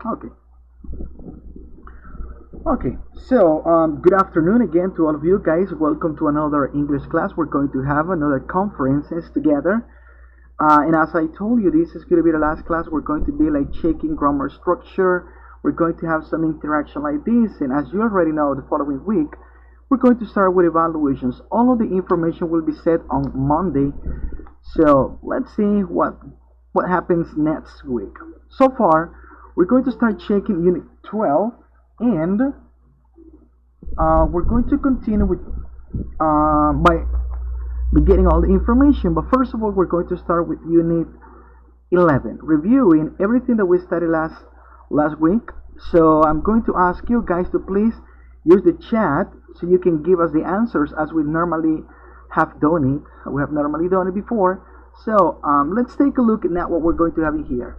Okay. Okay. So, good afternoon again to all of you guys. Welcome to another English class. We're going to have another conferences together. And as I told you, this is going to be the last class. We're going to be like checking grammar structure. We're going to have some interaction like this. And as you already know, the following week, we're going to start with evaluations. All of the information will be set on Monday. So let's see what happens next week. So far, we're going to start checking Unit 12, and we're going to continue with by getting all the information. But first of all, we're going to start with Unit 11, reviewing everything that we studied last week. So I'm going to ask you guys to please use the chat so you can give us the answers as we normally have done it. We have normally done it before. So let's take a look at now what we're going to have in here.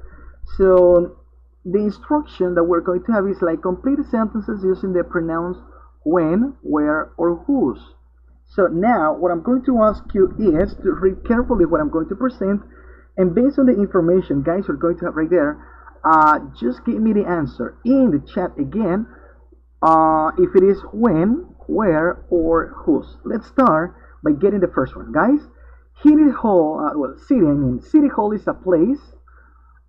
So the instruction that we're going to have is like complete sentences using the pronouns when, where, or whose. So now what I'm going to ask you is to read carefully what I'm going to present, and based on the information guys are going to have right there, just give me the answer in the chat again, if it is when, where, or whose. Let's start by getting the first one, guys. City Hall, City Hall is a place.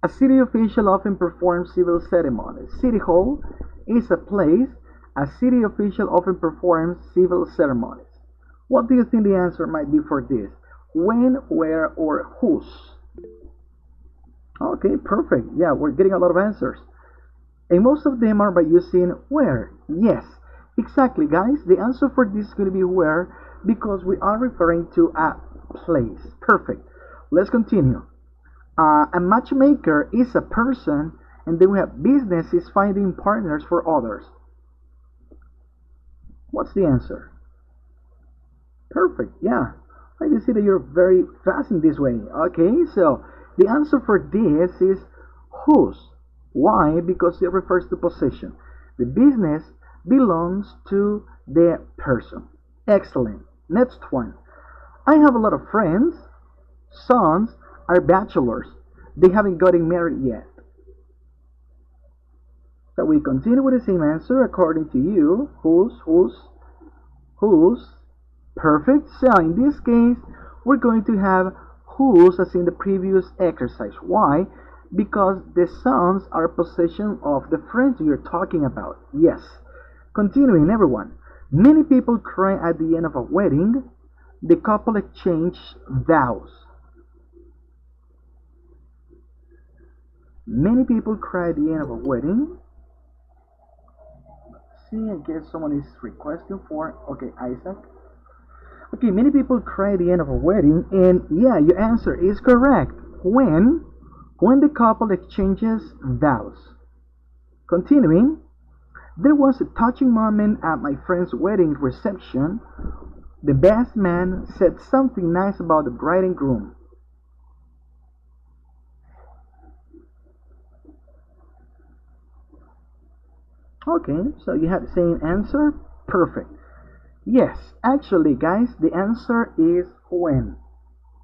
A city official often performs civil ceremonies. City Hall is a place. A city official often performs civil ceremonies. What do you think the answer might be for this? When, where, or whose? Okay, perfect. Yeah, we're getting a lot of answers. And most of them are by using where. Yes, exactly, guys. The answer for this is going to be where because we are referring to a place. Perfect. Let's continue. A matchmaker is a person, and then we have business is finding partners for others. What's the answer? Perfect. Yeah. I can see that you're very fast in this way. Okay, so the answer for this is whose. Why? Because it refers to possession. The business belongs to the person. Excellent. Next one. I have a lot of friends. Sons are bachelors. They haven't gotten married yet. So we continue with the same answer according to you. Whose. Perfect. So in this case, we're going to have whose as in the previous exercise. Why? Because the sons are possession of the friends you're talking about. Yes. Continuing, everyone. Many people cry at the end of a wedding. The couple exchange vows. Many people cry at the end of a wedding. Let's see, I guess someone is requesting for. Okay, Isaac. Okay, many people cry at the end of a wedding, and yeah, your answer is correct. When the couple exchanges vows. Continuing, there was a touching moment at my friend's wedding reception. The best man said something nice about the bride and groom. Okay, so you have the same answer. Perfect. Yes, actually, guys, the answer is when.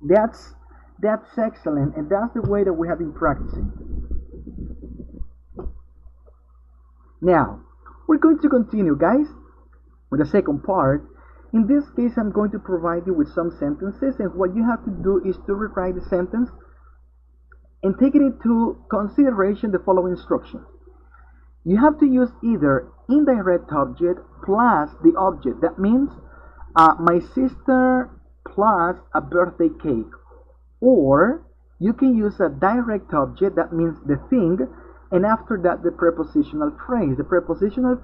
That's excellent, and that's the way that we have been practicing. Now, we're going to continue, guys, with the second part. In this case, I'm going to provide you with some sentences, and what you have to do is to rewrite the sentence and take it into consideration the following instructions. You have to use either indirect object plus the object. That means my sister plus a birthday cake. Or you can use a direct object, that means the thing, and after that the prepositional phrase. The prepositional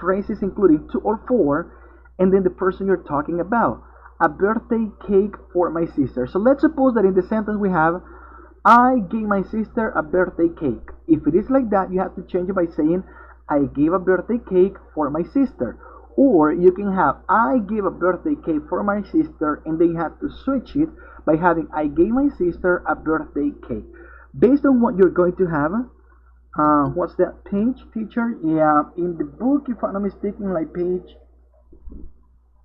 phrase is including to or for, and then the person you're talking about. A birthday cake for my sister. So let's suppose that in the sentence we have I gave my sister a birthday cake. If it is like that, you have to change it by saying I gave a birthday cake for my sister. Or you can have I gave a birthday cake for my sister, and then you have to switch it by having I gave my sister a birthday cake. Based on what you're going to have, what's that page, teacher? Yeah, in the book, if I'm not mistaken, like page,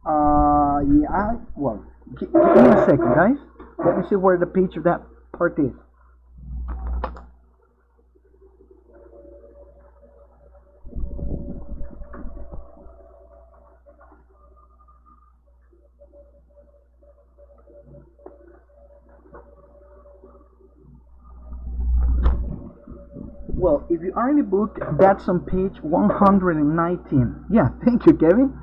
yeah, well, give me a second, guys. Let me see where the page of that part is. Well, if you are in the book, that's on page 119. Yeah, thank you, Kevin.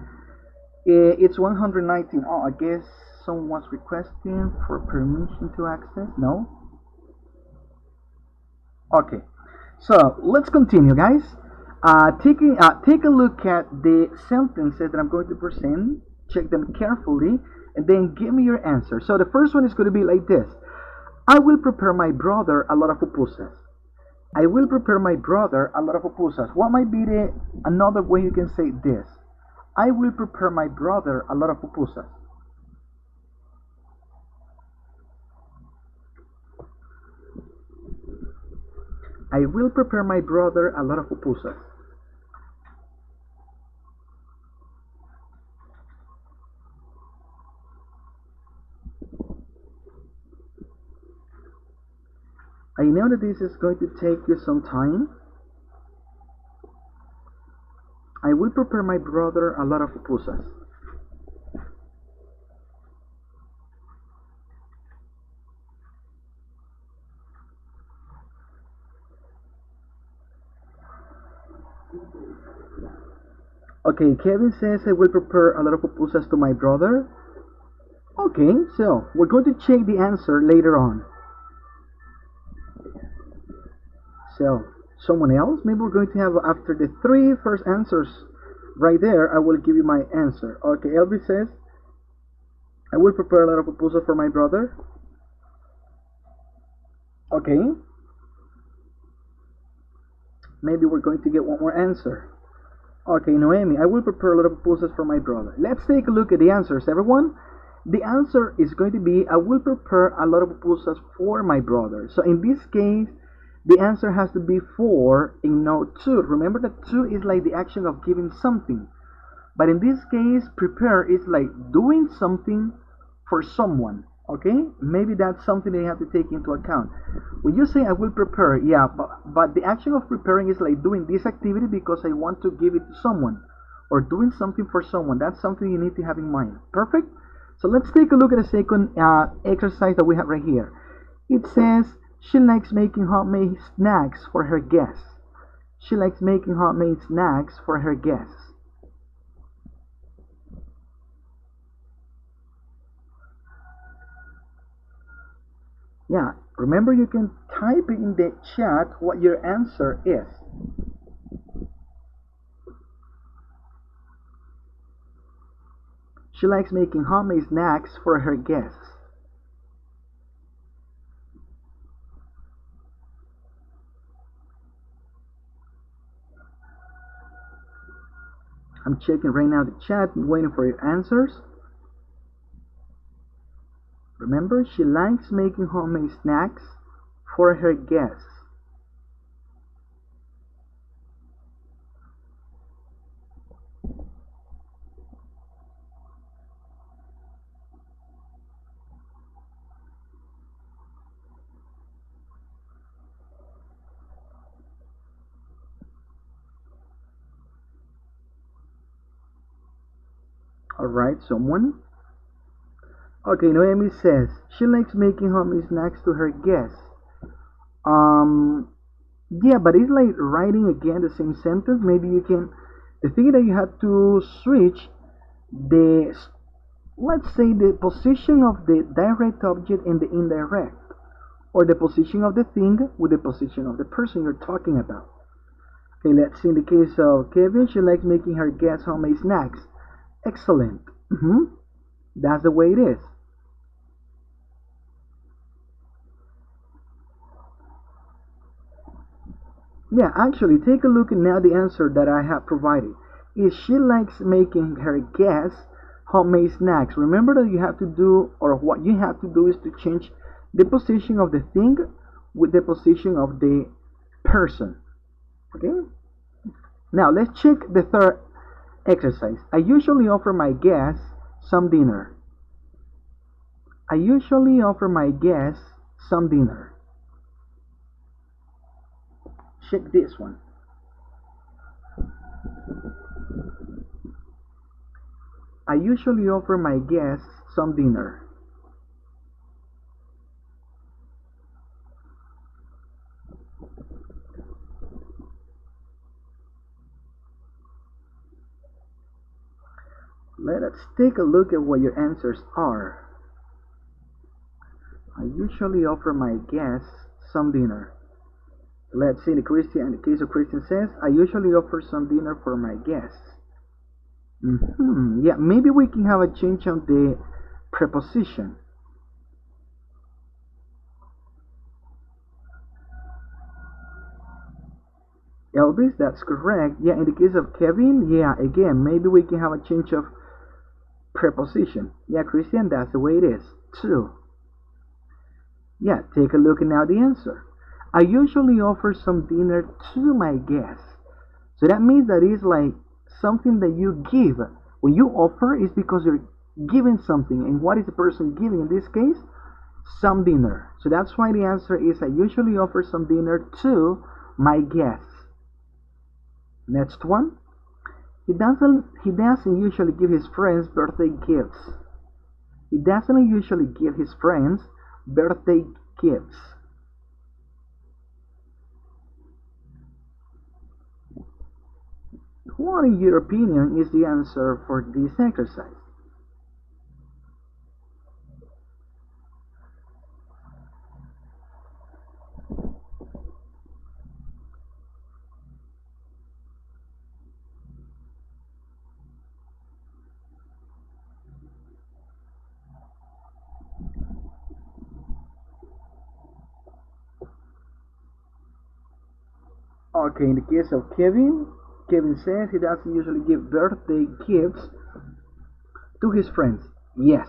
It's 119. Oh, I guess someone's requesting for permission to access. No? Okay. So let's continue, guys. Take a look at the sentences that I'm going to present. Check them carefully, and then give me your answer. So the first one is going to be like this: I will prepare my brother a lot of pupusas. I will prepare my brother a lot of pupusas. What might be the another way you can say this? I will prepare my brother a lot of pupusas. I will prepare my brother a lot of pupusas. I know that this is going to take you some time. I will prepare my brother a lot of pupusas. Okay, Kevin says I will prepare a lot of pupusas to my brother. Okay, so we're going to check the answer later on. So, someone else? Maybe we're going to have after the three first answers right there, I will give you my answer. Okay, Elvis says I will prepare a lot of pupusas for my brother. Okay. Maybe we're going to get one more answer. Okay, Noemi, I will prepare a lot of pupusas for my brother. Let's take a look at the answers, everyone. The answer is going to be I will prepare a lot of pupusas for my brother. So in this case, the answer has to be for and not to. Remember that to is like the action of giving something. But in this case, prepare is like doing something for someone. Okay? Maybe that's something that you have to take into account. When you say I will prepare, yeah, but the action of preparing is like doing this activity because I want to give it to someone. Or doing something for someone. That's something you need to have in mind. Perfect? So let's take a look at the second exercise that we have right here. It says, she likes making homemade snacks for her guests. She likes making homemade snacks for her guests. Yeah, remember you can type it in the chat what your answer is. She likes making homemade snacks for her guests. I'm checking right now the chat and waiting for your answers. Remember, she likes making homemade snacks for her guests. Alright, someone? Okay, Noemi says she likes making homemade snacks to her guests. Yeah, but it's like writing again the same sentence. Maybe you can. The thing that you have to switch the, let's say, the position of the direct object and the indirect, or the position of the thing with the position of the person you're talking about. Okay, let's see. In the case of Kevin, she likes making her guests homemade snacks. Excellent. That's the way it is. Yeah, actually, take a look at now the answer that I have provided. Is she likes making her guests homemade snacks. Remember that you have to do, or what you have to do is to change the position of the thing with the position of the person. Okay? Now, let's check the third exercise. I usually offer my guests some dinner. I usually offer my guests some dinner. Check this one. I usually offer my guests some dinner. Let us take a look at what your answers are. I usually offer my guests some dinner. Let's see, in the case of Christian says, I usually offer some dinner for my guests. Yeah, maybe we can have a change on the preposition. Elvis, that's correct. Yeah, in the case of Kevin, yeah, again, maybe we can have a change of preposition. Yeah, Christian, that's the way it is. True. Yeah, take a look at now the answer. I usually offer some dinner to my guests. So that means that it's like something that you give. When you offer, it's because you're giving something. And what is the person giving in this case? Some dinner. So that's why the answer is I usually offer some dinner to my guests. Next one. He doesn't usually give his friends birthday gifts. He doesn't usually give his friends birthday gifts. What, in your opinion, is the answer for this exercise? Okay, in the case of Kevin, Kevin says he doesn't usually give birthday gifts to his friends. Yes.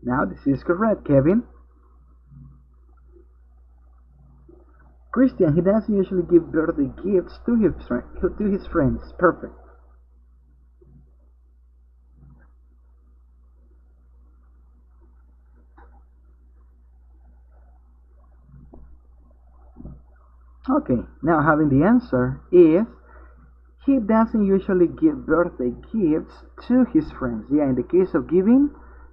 Now this is correct, Kevin. Christian, he doesn't usually give birthday gifts to his friends. Perfect. Okay, now having the answer is he doesn't usually give birthday gifts to his friends. Yeah, in the case of giving,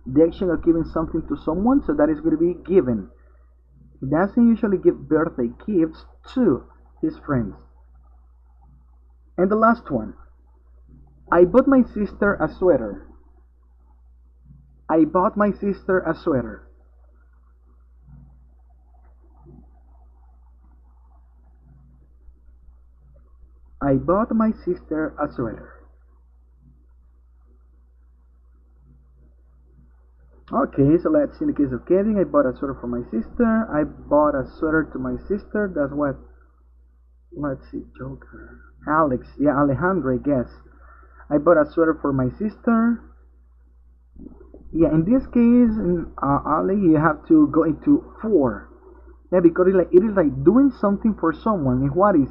the action of giving something to someone, so that is going to be given. He doesn't usually give birthday gifts to his friends. And the last one. I bought my sister a sweater. I bought my sister a sweater. I bought my sister a sweater. Okay, so let's see, in the case of Kevin, I bought a sweater for my sister. I bought a sweater to my sister. That's what, let's see, Joker. Alex, yeah, Alejandro, I guess. I bought a sweater for my sister. Yeah, in this case, Ali, you have to go into for. Yeah, because it is like doing something for someone. And what is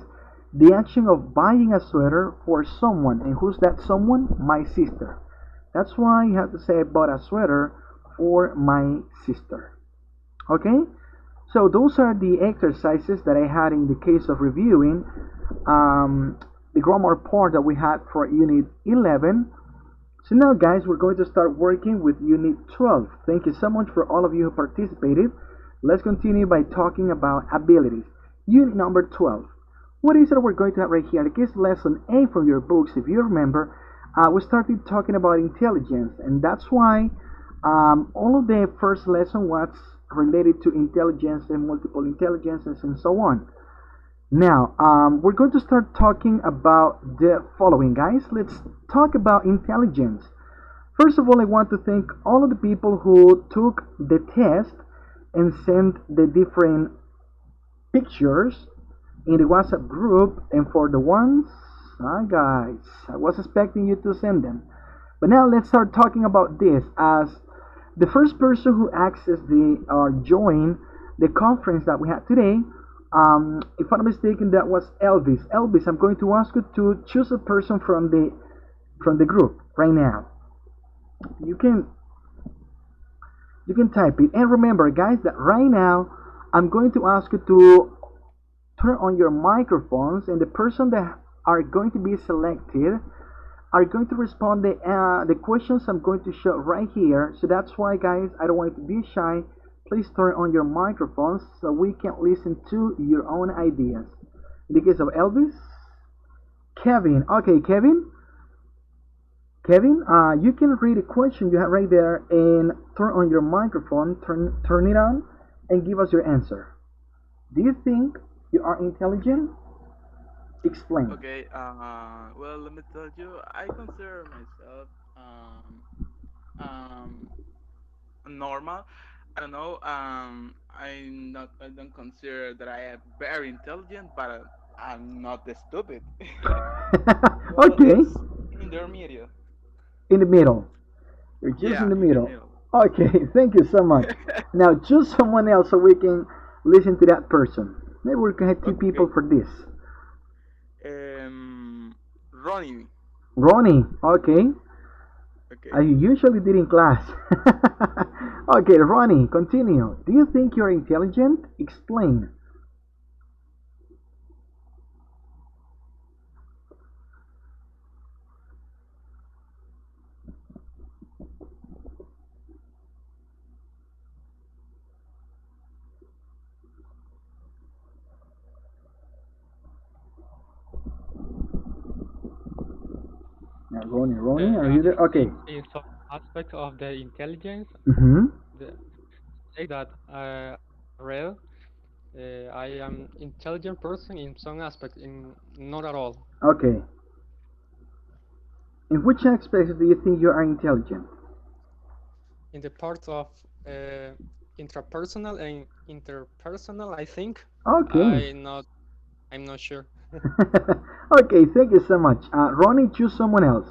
the action of buying a sweater for someone? And who's that someone? My sister. That's why you have to say I bought a sweater for my sister. Okay? So those are the exercises that I had in the case of reviewing the grammar part that we had for Unit 11. So now, guys, we're going to start working with Unit 12. Thank you so much for all of you who participated. Let's continue by talking about abilities. Unit number 12. What is it we're going to have right here? I guess lesson A from your books, if you remember, we started talking about intelligence, and that's why all of the first lesson was related to intelligence and multiple intelligences and so on. Now, we're going to start talking about the following, guys. Let's talk about intelligence. First of all, I want to thank all of the people who took the test and sent the different pictures in the WhatsApp group. And for the ones, guys, I was expecting you to send them. But now let's start talking about this. As the first person who accessed or joined the conference that we had today, if I'm not mistaken, that was Elvis. Elvis, I'm going to ask you to choose a person from the group right now. You can type it. And remember, guys, that right now I'm going to ask you to turn on your microphones, and the person that are going to be selected are going to respond the questions I'm going to show right here. So that's why, guys, I don't want you to be shy. Please turn on your microphones so we can listen to your own ideas. In the case of Elvis, Kevin. Okay, Kevin. Kevin, you can read a question you have right there and turn on your microphone, turn it on, and give us your answer. Do you think you are intelligent? Explain. Okay, well, let me tell you, I consider myself um, normal. I don't know. I don't consider that I am very intelligent, but I'm not stupid. Well, Okay, it's intermediate. in the middle. You're just in Yeah, the in the middle. middle. Okay, thank you so much. Now choose someone else so we can listen to that person. Maybe we can have two people Okay. for this. Ronnie. Ronnie, okay. Okay. As you usually did in class. Okay, Ronnie, continue. Do you think you're intelligent? Explain. Now, Ronnie, are you I there? Okay. think in some aspect of the intelligence, Mm-hmm. the say that real, I am intelligent person in some aspect, in not at all. Okay. In which aspects do you think you are intelligent? In the part of uh, intrapersonal and interpersonal, I think Okay. I'm not sure. Okay, thank you so much. Ronnie, choose someone else.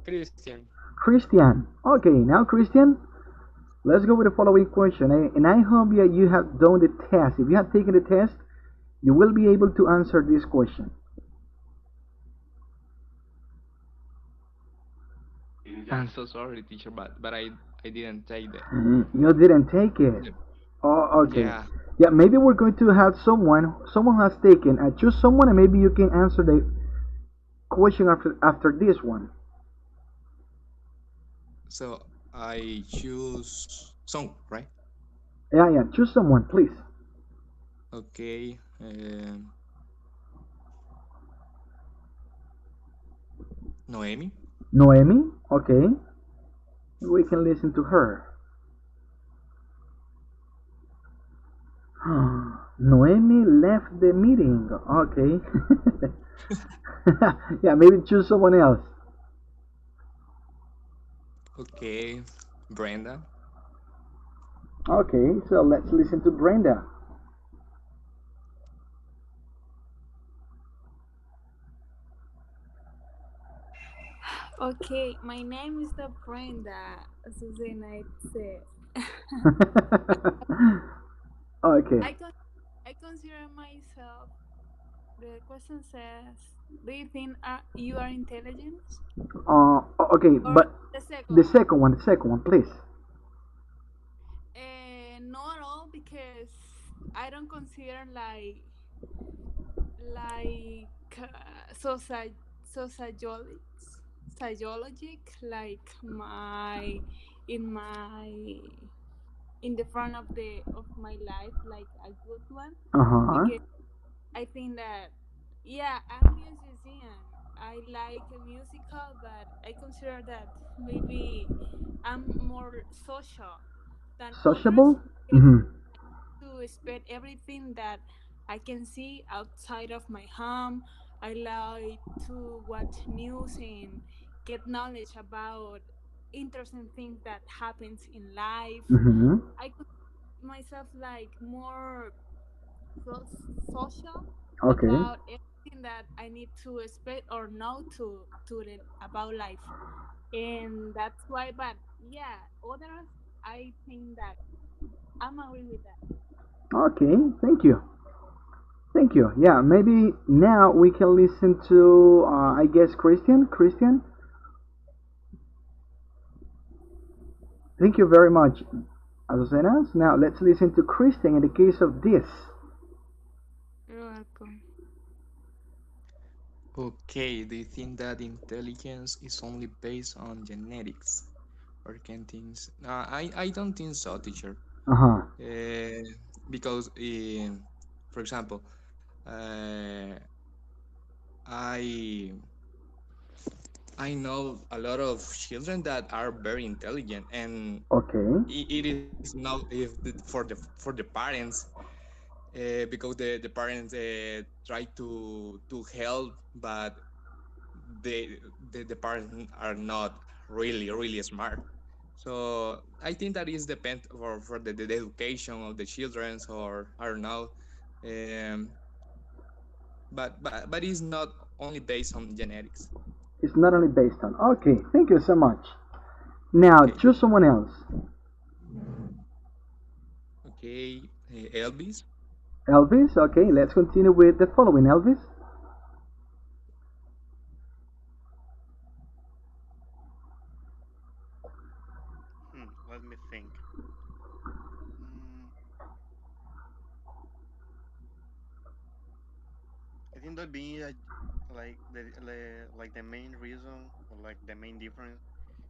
Christian, Christian. Okay, now Christian, let's go with the following question. And I hope that you have done the test. If you have taken the test, you will be able to answer this question. I'm so sorry, teacher, but I didn't take that. You didn't take it. Yep. Oh, okay. Yeah. Yeah, maybe we're going to have someone has taken. Choose someone, and maybe you can answer the question after this one. So I choose song, right? Yeah, yeah. Choose someone, please. Okay. Noemi. Noemi. Okay, we can listen to her. Noemi left the meeting. Okay. Yeah, maybe choose someone else. Okay. Brenda. Okay, so let's listen to Brenda. Okay, my name is the Brenda, Susana said. Okay. I con- I consider myself. The question says, "Do you think you are intelligent?" Okay, Or but the second one. the second one, please. Not all because I don't consider like sociologic sociologic like my in my in the front of my life like a good one Uh huh. because I think that yeah, I'm a musician. I like a musical, but I consider that maybe I'm more social than others Sociable. because Mm-hmm. to spend everything that I can see outside of my home. I like to watch news and get knowledge about interesting things that happens in life. Mm-hmm. I consider myself like more so social Okay. about everything that I need to expect or know to the, about life, and that's why. But yeah, others I think that I'm agree with that. Okay. Thank you. Thank you. Yeah, maybe now we can listen to, I guess, Christian. Christian, thank you very much, Azucenas. Now let's listen to Christian in the case of this. You're welcome. Okay. Do you think that intelligence is only based on genetics, or can things? I don't think so, teacher. Uh huh. Uh, because, for example, uh, I I know a lot of children that are very intelligent, and Okay. it is not if for the parents, because the parents try to help, but the parents are not really smart. So I think that is depend for the education of the children, or I don't know, um, but it's not only based on genetics. It's not only based on. Okay, thank you so much. Now Okay, choose someone else. okay, Elvis. Elvis. Okay, let's continue with the following. Elvis. Let me think. Mm, I think that being like like the main reason or like the main difference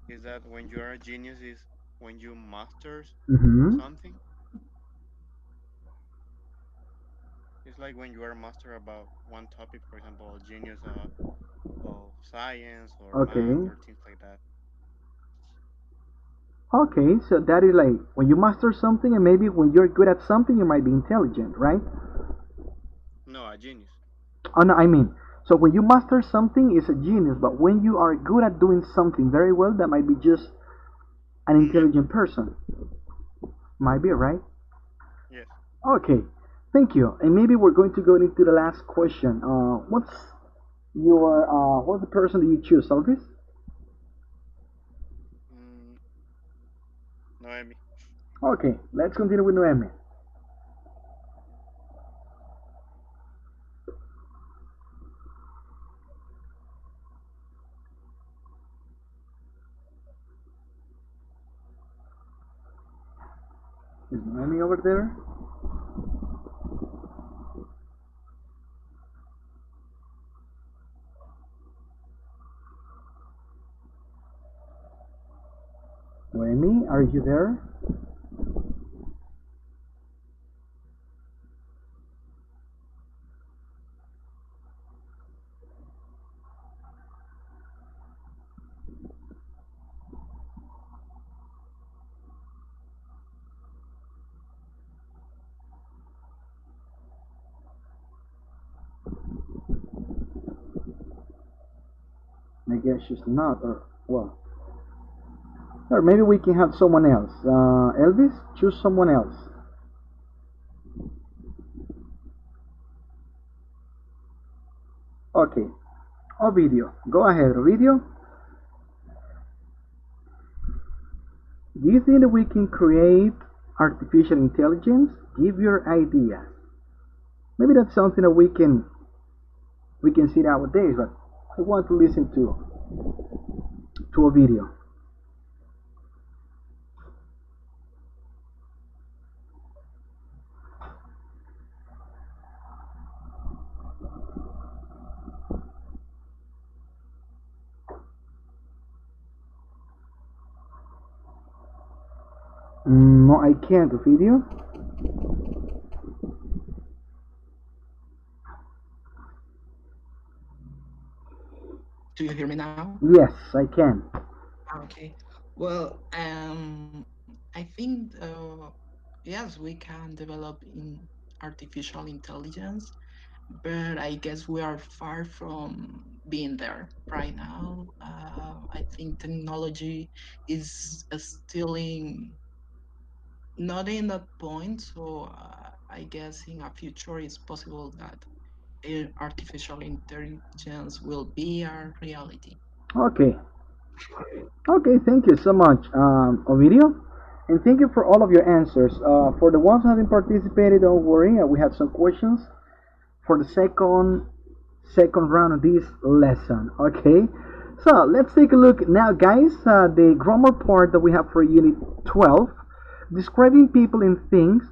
is that when you are a genius is when you masters Mm-hmm. something. It's like when you are a master about one topic, for example, a genius of science or math Okay. or things like that. Okay, so that is like when you master something, and maybe when you're good at something, you might be intelligent, right? No, a genius. Oh no, I mean, so when you master something, it's a genius, but when you are good at doing something very well, that might be just an Yeah. intelligent person. Might be, right? Yes. Okay, thank you. And maybe we're going to go into the last question. What's the person that you choose, Elvis? Mm, Noemi. Okay, let's continue with Noemi. Is Noemi over there? Noemi, are you there? I guess she's not, or well, or maybe we can have someone else. Elvis, choose someone else. Okay, Ovidio, go ahead, Ovidio. Do you think that we can create artificial intelligence? Give your idea. Maybe that's something that we can see nowadays, but I want to listen to a video. No, I can't. A video? Do you hear me now? Yes, I can. Okay. Well, I think yes, we can develop in artificial intelligence, but I guess we are far from being there right now. I think technology is still in not in that point, so I guess in a future it's possible that artificial intelligence will be our reality. Okay. Okay, thank you so much, Ovidio. And thank you for all of your answers. For the ones who haven't participated, don't worry. We have some questions for the second round of this lesson. Okay, so let's take a look now, guys. The grammar part that we have for Unit 12, describing people and things.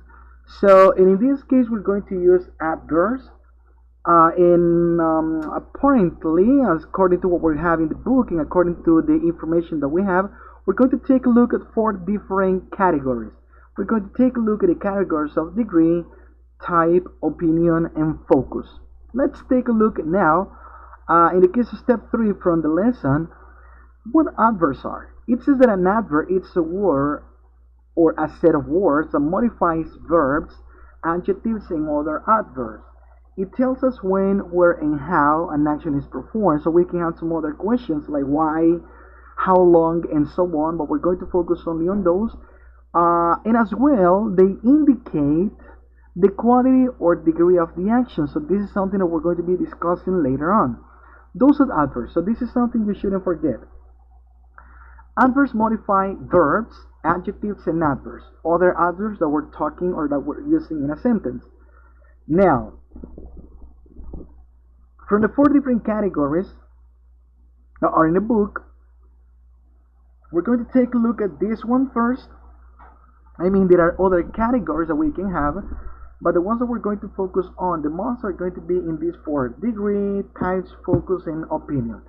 So, and in this case, we're going to use adverbs. And apparently, according to what we have in the book and according to the information that we have, we're going to take a look at four different categories. We're going to take a look at the categories of degree, type, opinion, and focus. Let's take a look now. In the case of step 3 from the lesson, What adverbs are? It says that an adverb is a word or a set of words that modifies verbs, adjectives, and other adverbs. It tells us when, where, and how an action is performed. So we can have some other questions like why, how long, and so on, but we're going to focus only on those. And as well, they indicate the quality or degree of the action. So this is something that we're going to be discussing later on. Those are adverbs. So this is something you shouldn't forget. Adverbs modify verbs, adjectives, and adverbs. Other adverbs that we're talking or that we're using in a sentence. Now, from the 4 different categories that are in the book, we're going to take a look at this one first. I mean, there are other categories that we can have, but the ones that we're going to focus on the most are going to be in these 4: degree, types, focus, and opinion.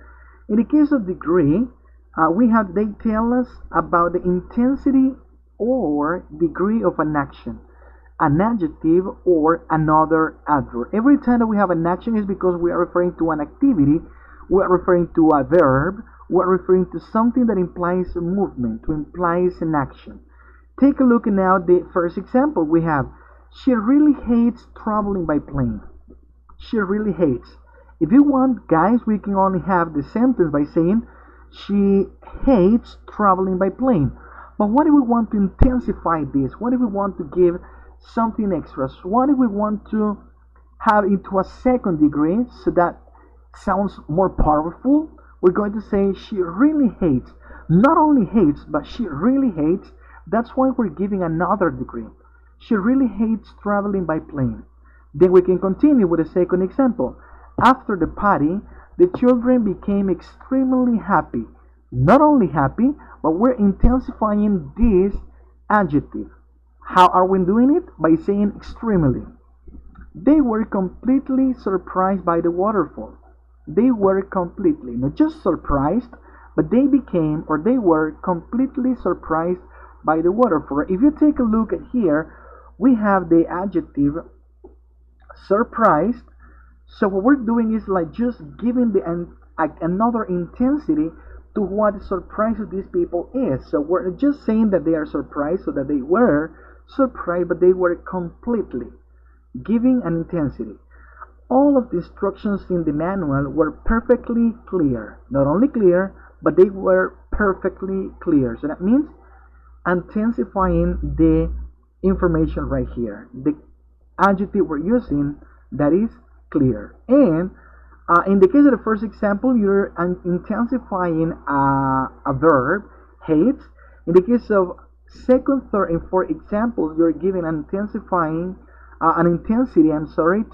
In the case of degree, they tell us about the intensity or degree of an action, an adjective, or another adverb. Every time that we have an action is because we are referring to an activity, we are referring to a verb, we are referring to something that implies a movement, to implies an action. Take a look now at the first example we have. She really hates traveling by plane. She really hates. If you want, guys, we can only have the sentence by saying she hates traveling by plane. But what if we want to intensify this? What if we want to give something extra? So what if we want to have it to a second degree so that sounds more powerful? We're going to say she really hates. Not only hates, but she really hates. That's why we're giving another degree. She really hates traveling by plane. Then we can continue with the second example. After the party, the children became extremely happy. Not only happy, but we're intensifying this adjective. How are we doing it? By saying extremely. They were completely surprised by the waterfall. They were completely, not just surprised, but they were completely surprised by the waterfall. If you take a look at here, we have the adjective surprised. So what we're doing is like just giving another intensity to what surprise of these people is. So we're just saying that they are surprised, so that they were surprised, but they were completely giving an intensity. All of the instructions in the manual were perfectly clear. Not only clear, but they were perfectly clear. So that means intensifying the information right here. The adjective we're using, that is clear. And in the case of the first example, you're intensifying a verb, hates. In the case of second, third, and fourth examples, you're giving an intensity,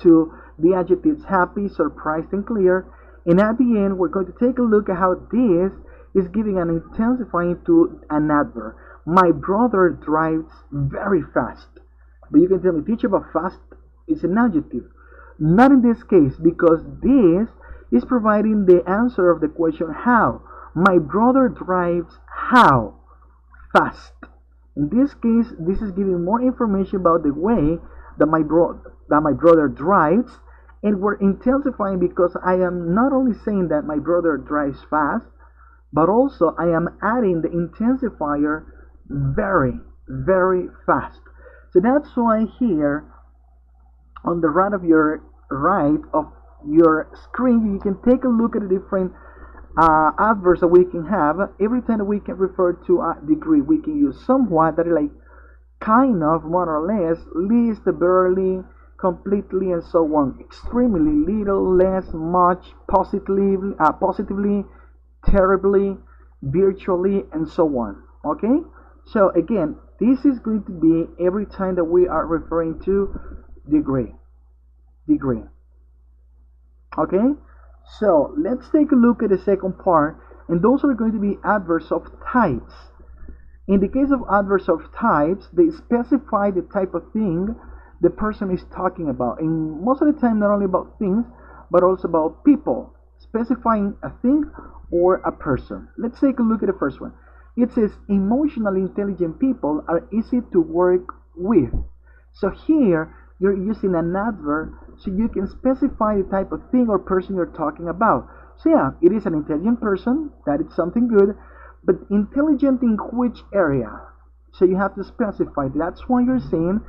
to the adjectives happy, surprised, and clear. And at the end, we're going to take a look at how this is giving an intensifying to an adverb. My brother drives very fast. But you can tell me, teacher, but fast is an adjective. Not in this case, because this is providing the answer of the question how. My brother drives how fast. In this case, this is giving more information about the way that my brother drives, and we're intensifying because I am not only saying that my brother drives fast, but also I am adding the intensifier very, very fast. So that's why here on the right of your screen, you can take a look at the different adverbs that we can have. Every time that we can refer to a degree, we can use somewhat, that is like kind of, more or less, least, barely, completely, and so on. Extremely, little, less, much, positively, terribly, virtually, and so on. Okay? So again, this is going to be every time that we are referring to degree. Okay? So let's take a look at the second part, and those are going to be adverbs of types. In the case of adverbs of types, they specify the type of thing the person is talking about. And most of the time, not only about things, but also about people, specifying a thing or a person. Let's take a look at the first one. It says, emotionally intelligent people are easy to work with. So here, you're using an adverb so you can specify the type of thing or person you're talking about. So yeah, it is an intelligent person. That is something good. But intelligent in which area? So you have to specify. That's why you're saying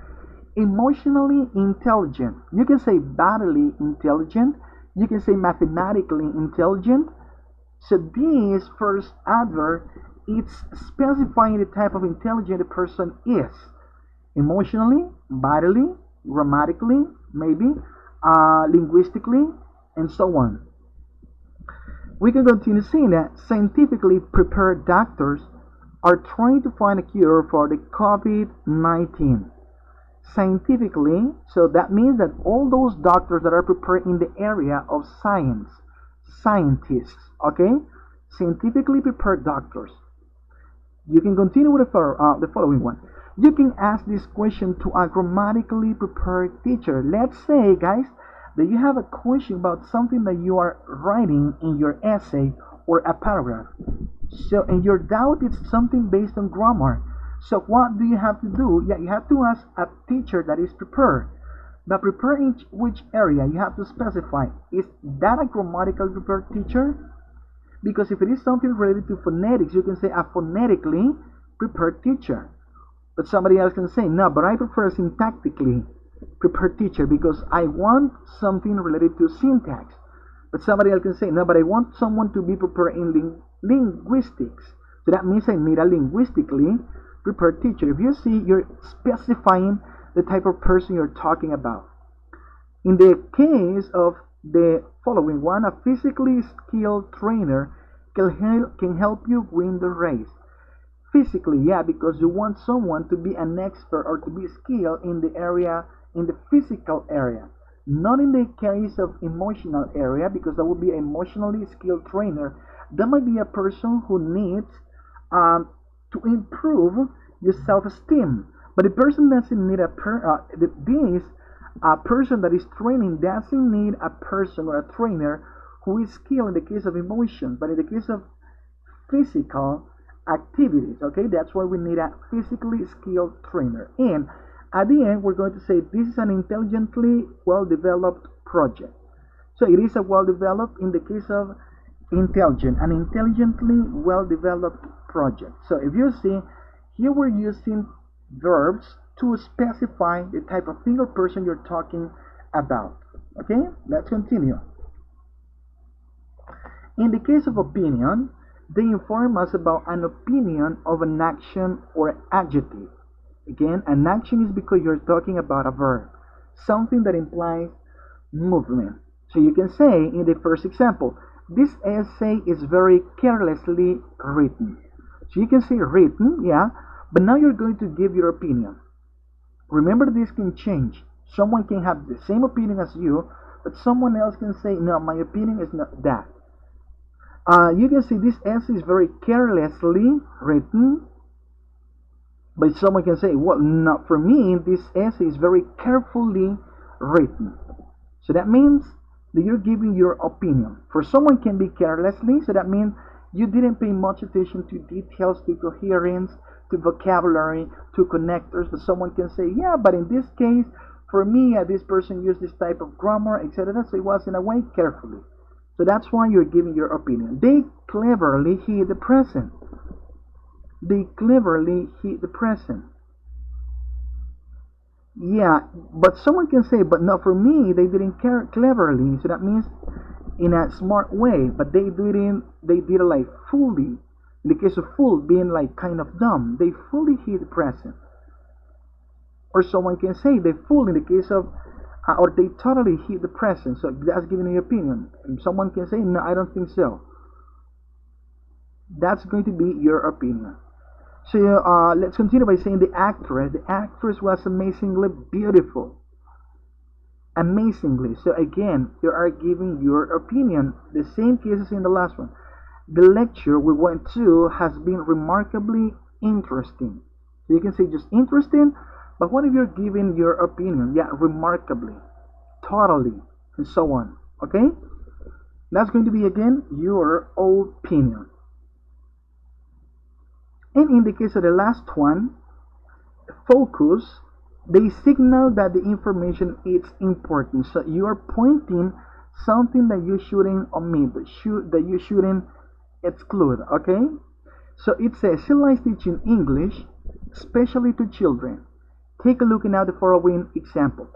emotionally intelligent. You can say bodily intelligent. You can say mathematically intelligent. So this first adverb, it's specifying the type of intelligent a person is. Emotionally, bodily, grammatically, maybe, linguistically, and so on. We can continue saying that scientifically prepared doctors are trying to find a cure for the COVID-19. Scientifically, so that means that all those doctors that are prepared in the area of science, scientists, okay? Scientifically prepared doctors. You can continue with the following one. You can ask this question to a grammatically prepared teacher. Let's say, guys, that you have a question about something that you are writing in your essay or a paragraph. So, and your doubt is something based on grammar. So, what do you have to do? Yeah, you have to ask a teacher that is prepared. But prepared in which area? You have to specify. Is that a grammatically prepared teacher? Because if it is something related to phonetics, you can say a phonetically prepared teacher. But somebody else can say, no, but I prefer a syntactically prepared teacher because I want something related to syntax. But somebody else can say, no, but I want someone to be prepared in linguistics. So that means I need a linguistically prepared teacher. If you see, you're specifying the type of person you're talking about. In the case of the following one, a physically skilled trainer can help you win the race. Physically, yeah, because you want someone to be an expert or to be skilled in the area, in the physical area. Not in the case of emotional area, because that would be an emotionally skilled trainer. That might be a person who needs to improve your self-esteem. But the person doesn't need this person that is training doesn't need a person or a trainer who is skilled in the case of emotion, but in the case of physical activities. Okay, that's why we need a physically skilled trainer. And at the end, we're going to say this is an intelligently well-developed project. So it is a well-developed in the case of intelligent, an intelligently well-developed project. So if you see, here we're using verbs to specify the type of thing or person you're talking about. Okay, let's continue. In the case of opinion, they inform us about an opinion of an action or adjective. Again, an action is because you're talking about a verb, something that implies movement. So you can say in the first example, this essay is very carelessly written. So you can say written, yeah, but now you're going to give your opinion. Remember, this can change. Someone can have the same opinion as you, but someone else can say, no, my opinion is not that. You can see this essay is very carelessly written, but someone can say, well, not for me, this essay is very carefully written. So that means that you're giving your opinion. For someone can be carelessly, so that means you didn't pay much attention to details, to coherence, to vocabulary, to connectors, but someone can say, yeah, but in this case, for me, this person used this type of grammar, etc. So it was in a way carefully. So that's why you're giving your opinion. They cleverly hid the present. They cleverly hid the present. Yeah, but someone can say, but not for me, they didn't care cleverly. So that means in a smart way, but they did it like fully. In the case of fool, being like kind of dumb, they fully hid the present. Or someone can say they fool in the case of or they totally hid the present. So that's giving an opinion. And someone can say, no, I don't think so. That's going to be your opinion. So let's continue by saying the actress. The actress was amazingly beautiful. Amazingly. So again, you are giving your opinion. The same case as in the last one. The lecture we went to has been remarkably interesting. So you can say just interesting, but what if you're giving your opinion? Yeah, remarkably, totally, and so on. Okay? That's going to be again your opinion. And in the case of the last one, focus, they signal that the information is important. So you are pointing something that you shouldn't omit, that you shouldn't exclude. Okay, so it says she likes teaching English, especially to children. Take a look now at the following example.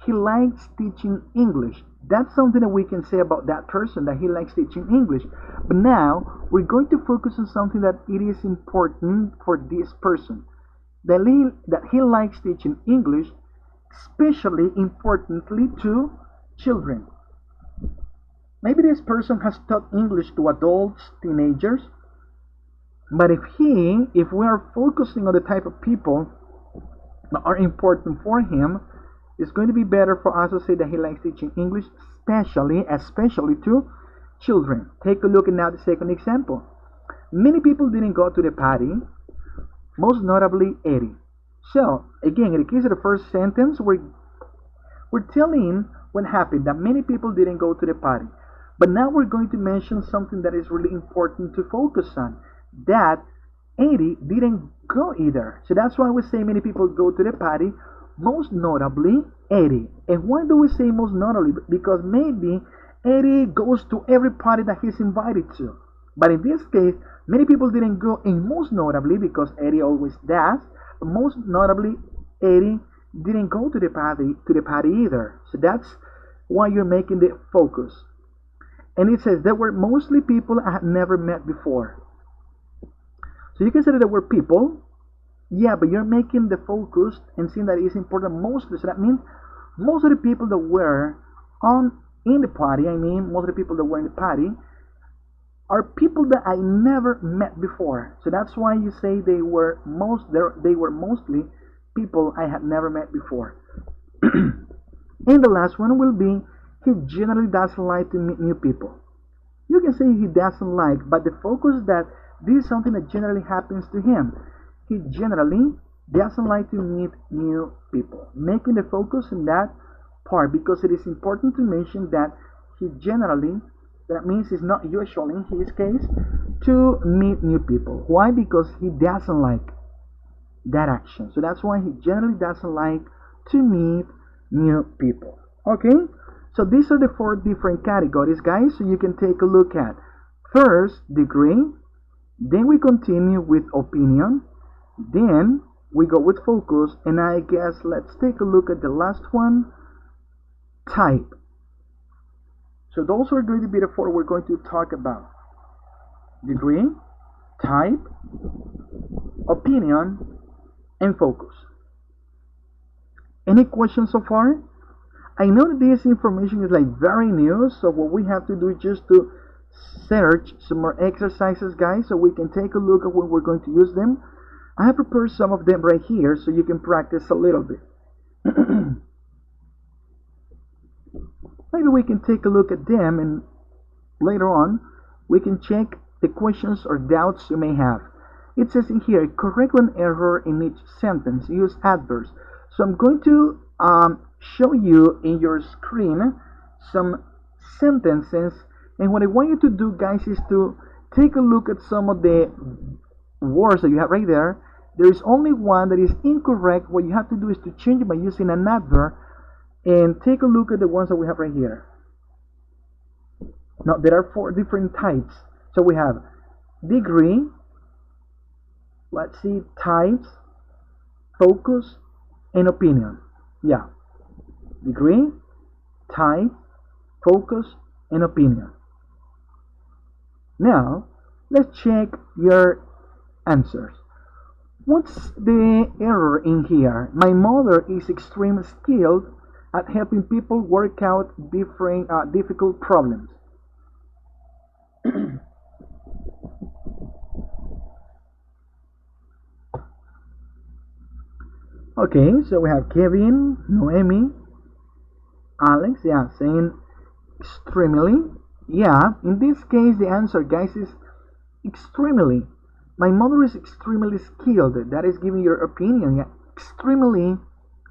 He likes teaching English. That's something that we can say about that person, that he likes teaching English. But now we're going to focus on something that it is important for this person. That he likes teaching English, especially importantly to children. Maybe this person has taught English to adults, teenagers, but if we are focusing on the type of people that are important for him, it's going to be better for us to say that he likes teaching English, especially to children. Take a look at now the second example. Many people didn't go to the party, most notably Eddie. So, again, in the case of the first sentence, we're telling what happened, that many people didn't go to the party. But now we're going to mention something that is really important to focus on, that Eddie didn't go either. So that's why we say many people go to the party, most notably Eddie. And why do we say most notably? Because maybe Eddie goes to every party that he's invited to. But in this case, many people didn't go, and most notably, because Eddie always does, but most notably Eddie didn't go to the party either. So that's why you're making the focus. And it says there were mostly people I had never met before. So you can say that there were people, yeah, but you're making the focus and seeing that it's important mostly. So that means most of the people that were in the party, most of the people that were in the party are people that I never met before. So that's why you say they were mostly people I had never met before. And the last one will be, he generally doesn't like to meet new people. You can say he doesn't like, but the focus is that this is something that generally happens to him. He generally doesn't like to meet new people. Making the focus in that part, because it is important to mention that he generally, that means it's not usual in his case, to meet new people. Why? Because he doesn't like that action. So that's why he generally doesn't like to meet new people. Okay? So these are the 4 different categories, guys, so you can take a look at. First, degree. Then we continue with opinion. Then we go with focus. And I guess let's take a look at the last one, type. So those are going to be the 4 we're going to talk about. Degree, type, opinion, and focus. Any questions so far? I know that this information is like very new, so what we have to do is just to search some more exercises, guys, so we can take a look at when we're going to use them. I have prepared some of them right here so you can practice a little bit. Maybe we can take a look at them, and later on we can check the questions or doubts you may have. It says in here, correct one error in each sentence. Use adverbs. So I'm going to show you in your screen some sentences, and what I want you to do, guys, is to take a look at some of the words that you have right there. There is only one that is incorrect. What you have to do is to change it by using an adverb, and take a look at the ones that we have right here. Now there are 4 different types. So we have degree, let's see, types, focus, and opinion. Yeah, degree, type, focus, and opinion. Now let's check your answers. What's the error in here? My mother is extremely skilled at helping people work out different difficult problems. Okay, so we have Kevin, Noemi, Alex, yeah, saying extremely. Yeah, in this case, the answer, guys, is extremely. My mother is extremely skilled. That is giving your opinion. Yeah, extremely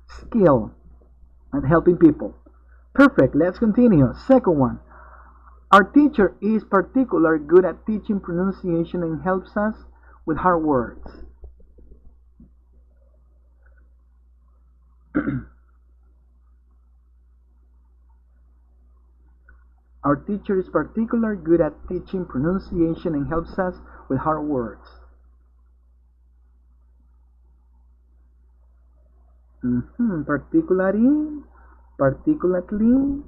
skilled at helping people. Perfect. Let's continue. Second one. Our teacher is particularly good at teaching pronunciation and helps us with hard words. Our teacher is particularly good at teaching pronunciation and helps us with hard words. Particularly, particularly.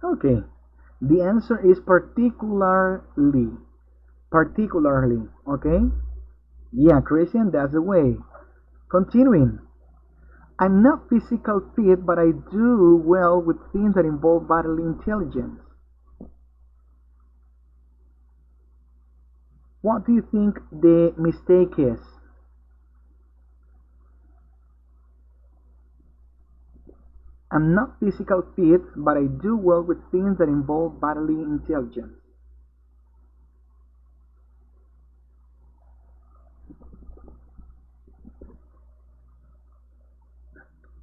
Okay, the answer is particularly. Particularly, okay? Yeah, Christian, that's the way. Continuing. I'm not physical fit, but I do well with things that involve bodily intelligence. What do you think the mistake is? I'm not physical fit, but I do well with things that involve bodily intelligence.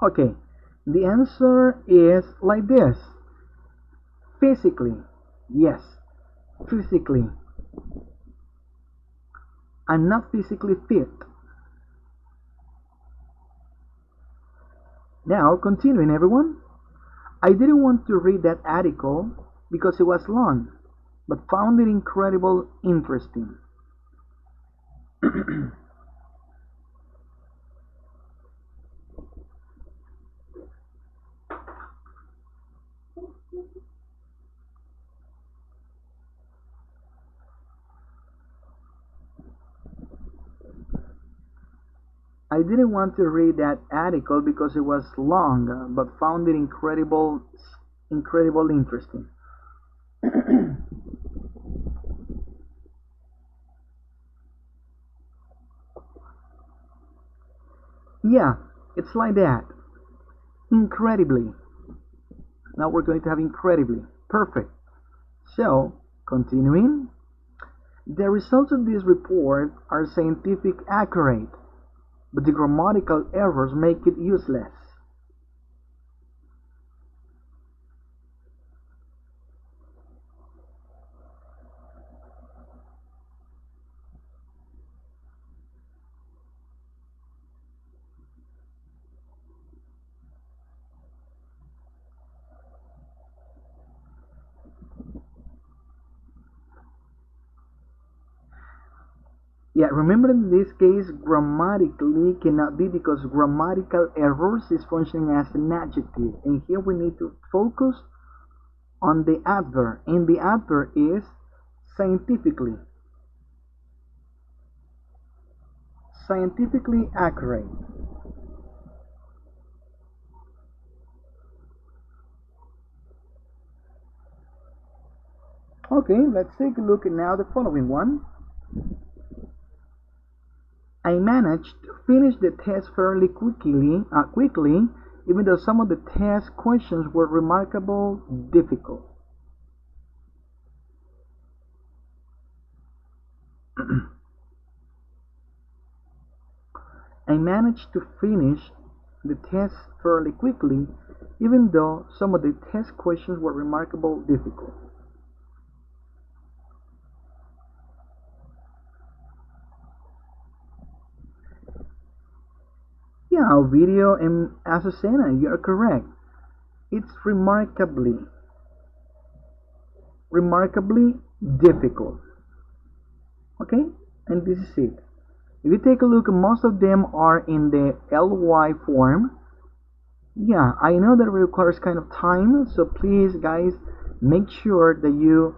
Okay, the answer is like this. Physically, yes, physically. I'm not physically fit. Now, continuing everyone. I didn't want to read that article because it was long, but found it incredible interesting. I didn't want to read that article because it was long, but found it incredible interesting. Yeah, it's like that. Incredibly. Now we're going to have incredibly. Perfect. So, continuing. The results of this report are scientific accurate, but the grammatical errors make it useless. Yeah, remember in this case, grammatically cannot be because grammatical errors is functioning as an adjective. And here we need to focus on the adverb. And the adverb is scientifically. Scientifically accurate. Okay, let's take a look at now the following one. I managed to finish the test fairly quickly, even though some of the test questions were remarkably difficult. I managed to finish the test fairly quickly, even though some of the test questions were remarkably difficult. Yeah, video and Azucena, you are correct. It's remarkably difficult. Okay, and this is it. If you take a look, most of them are in the ly form. Yeah, I know that requires kind of time, so please, guys, make sure that you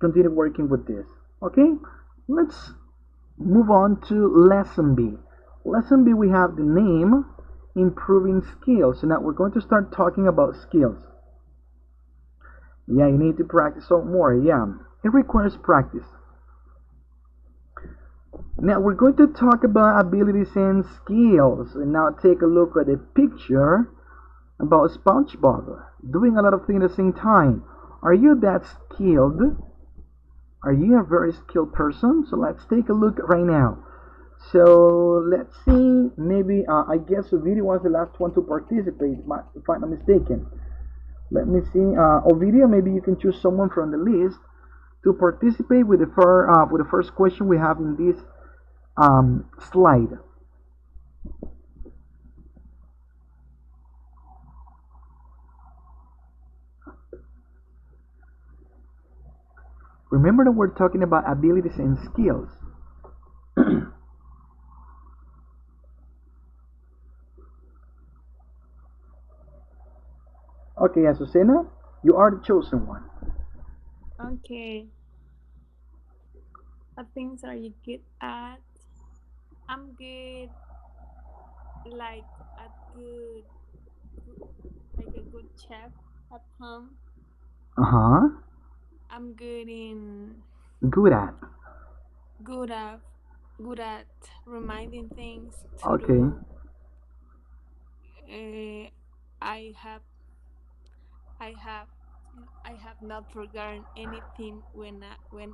continue working with this. Okay, let's move on to lesson B. Lesson B, we have the name, improving skills. So now we're going to start talking about skills. Yeah, you need to practice some more. Yeah, it requires practice. Now we're going to talk about abilities and skills. And now take a look at the picture about SpongeBob doing a lot of things at the same time. Are you that skilled? Are you a very skilled person? So let's take a look right now. So let's see, maybe I guess Ovidio was the last one to participate, if I'm not mistaken. Let me see, Ovidio, maybe you can choose someone from the list to participate with the first question we have in this slide. Remember that we're talking about abilities and skills. Okay, Azucena, you are the chosen one. Okay. What things are you good at? I'm good, like a good, like a good chef at home. Uh huh. I'm good in Good at. good at good at reminding things to Okay. do. Uh, I have I have I have not forgotten anything when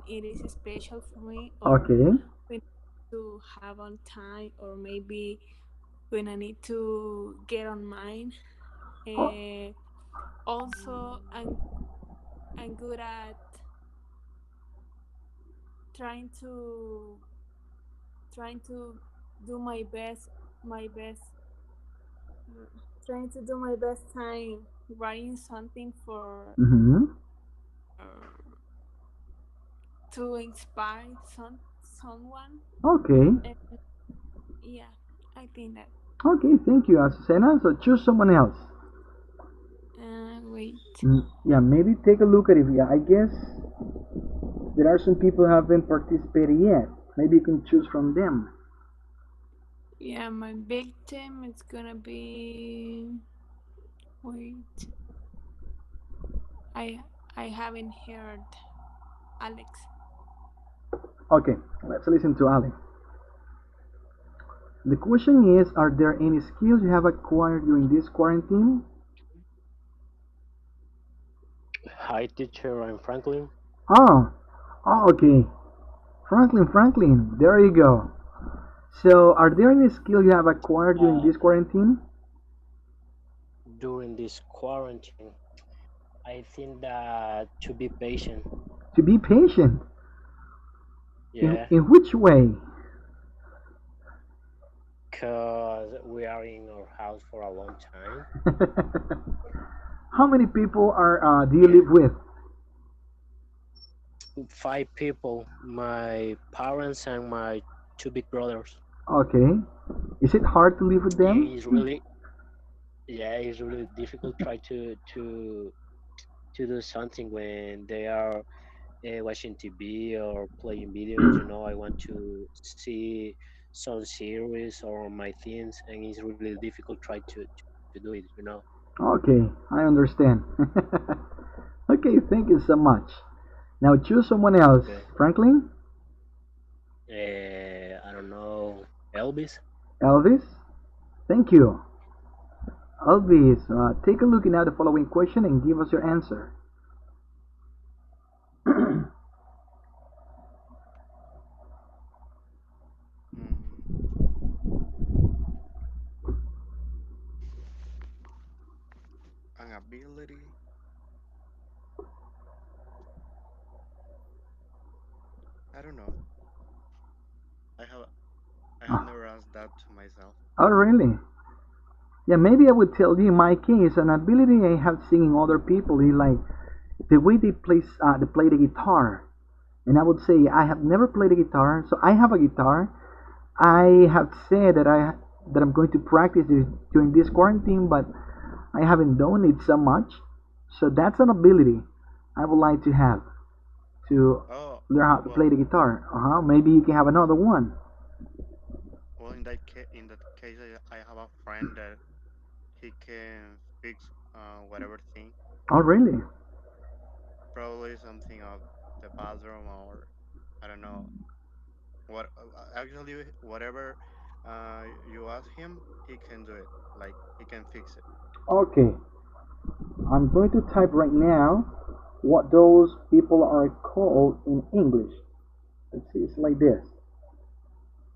it is special for me, or Okay. when to have on time, or maybe when I need to get on mine. Oh, Uh, Also, I'm good at trying to trying to do my best trying to do my best time writing something for mm-hmm. uh, to inspire someone. Okay. And yeah, I think that. Okay, thank you, Azucena. So choose someone else. Wait. Yeah, maybe take a look at it. Yeah, I guess there are some people who haven't participated yet. Maybe you can choose from them. Yeah, my victim is gonna be. Wait, I I haven't heard Alex. Okay, let's listen to Ali. The question is, are there any skills you have acquired during this quarantine? Hi, teacher. I'm Franklin. Oh, oh, okay. Franklin, there you go. So, are there any skills you have acquired during Uh, this quarantine? during this quarantine, I think that to be patient. To be patient. Yeah, In which way? because we are in our house for a long time. How many people are do you Yeah, live with? five people. My parents and my two big brothers. Okay. Is it hard to live with Yeah, them? it's really difficult try to do something when they are watching TV or playing videos. I want to see some series or my things, and it's really difficult try to do it. Okay, I understand. Okay, thank you so much. Now choose someone else. Okay. Franklin? I don't know, Elvis. Elvis? Thank you. Elvis, take a look at the following question and give us your answer. Mm, an ability. I don't know. I have I have never asked that to myself. Oh, really? Yeah, maybe I would tell you in my case, an ability I have singing other people is like the way they play the guitar. And I would say I have never played a guitar, so I have a guitar. I have said that I'm going to practice it during this quarantine, but I haven't done it so much. So that's an ability I would like to have to Oh, learn how to play well, the guitar. Maybe you can have another one. in that case, I have a friend that he can fix whatever thing. Oh, really? Probably something of the bathroom, or I don't know what. Actually, whatever you ask him, he can do it. Like he can fix it. Okay, I'm going to type right now what those people are called in English. Let's see, it's like this.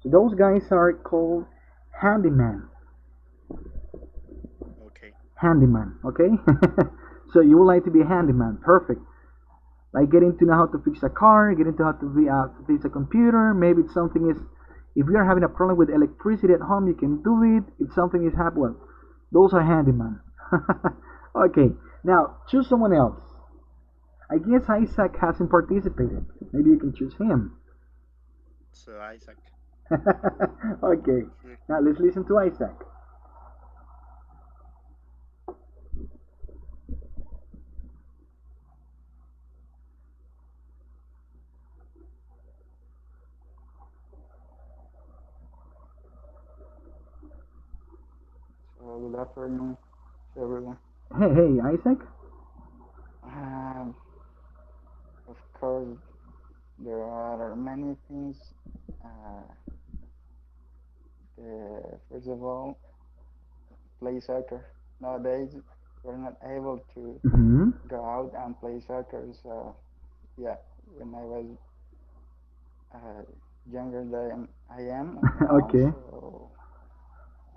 So those guys are called handyman. Okay. Handyman, okay? So you would like to be a handyman, perfect. Like getting to know how to fix a car, getting to how to fix a computer. Maybe it's something is, if you are having a problem with electricity at home, you can do it. If something is happening, well, those are handyman. Okay, now choose someone else. I guess Isaac hasn't participated. Maybe you can choose him. So Isaac. Okay, now let's listen to Isaac. So good afternoon to everyone. Hey, hey, Isaac. Um, of course, there are many things. Uh, First of all, play soccer. Nowadays, we're not able to Mm-hmm. go out and play soccer. So yeah, when I was uh, younger than I am now, Okay. so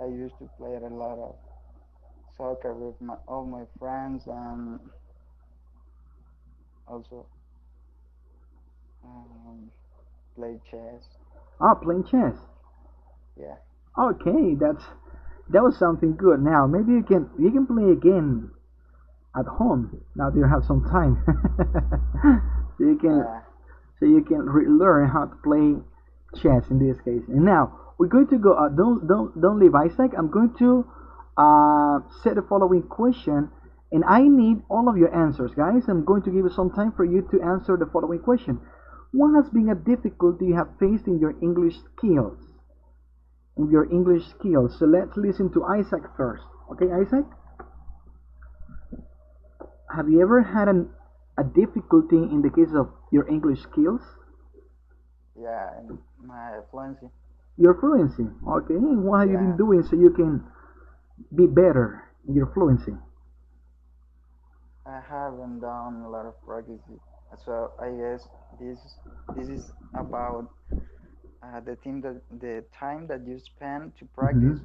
I used to play a lot of soccer with all my friends and also um, play chess. Oh, playing chess. Yeah. Okay, that was something good. Now maybe you can play again at home. Now that you have some time, so you can Yeah. learn how to play chess in this case. And now we're going to go. Don't leave, Isaac. I'm going to set the following question, and I need all of your answers, guys. I'm going to give you some time for you to answer the following question. What has been a difficulty you have faced in your English skills? In your English skills. So let's listen to Isaac first. Okay, Isaac? Have you ever had a difficulty in the case of your English skills? Yeah, and my fluency. Your fluency. Okay, what have you been Yeah, doing so you can be better in your fluency? I haven't done a lot of practice, so I guess this is about the time that you spend to Hmm. practice,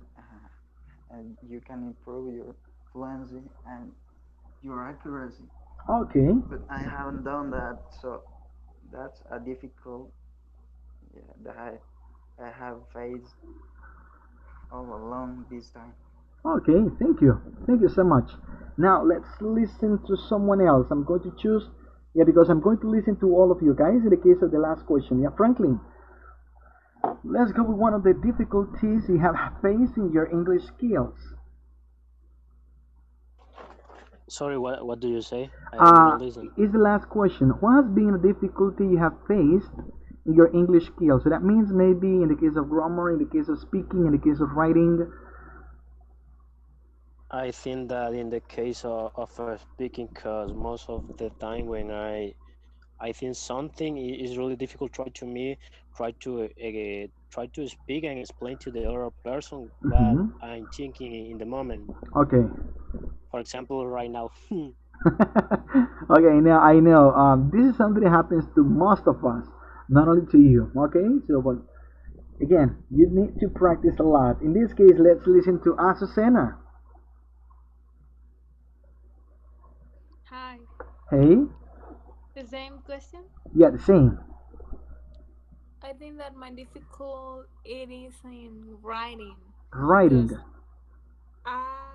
and you can improve your fluency and your accuracy. Okay, But I haven't done that, so that's a difficult, yeah, that I have faced all along this time. okay, thank you. Thank you so much. Now let's listen to someone else. I'm going to choose, yeah, because I'm going to listen to all of you guys in the case of the last question. Yeah, Franklin, let's go with one of the difficulties you have faced in your English skills. Sorry, what do you say? I Uh, didn't listen. is the last question. What has been a difficulty you have faced in your English skills? So that means maybe in the case of grammar, in the case of speaking, in the case of writing. I think that in the case of speaking, because most of the time when I think something is really difficult, try to speak and explain to the other person what Hmm. I'm thinking in the moment. Okay. For example, right now. Okay, now I know. This is something that happens to most of us, not only to you. Okay, so but again, you need to practice a lot. In this case, let's listen to Azucena. Hi. Hey, The same question. yeah, the same. I think that my difficult it is in writing Writing. because I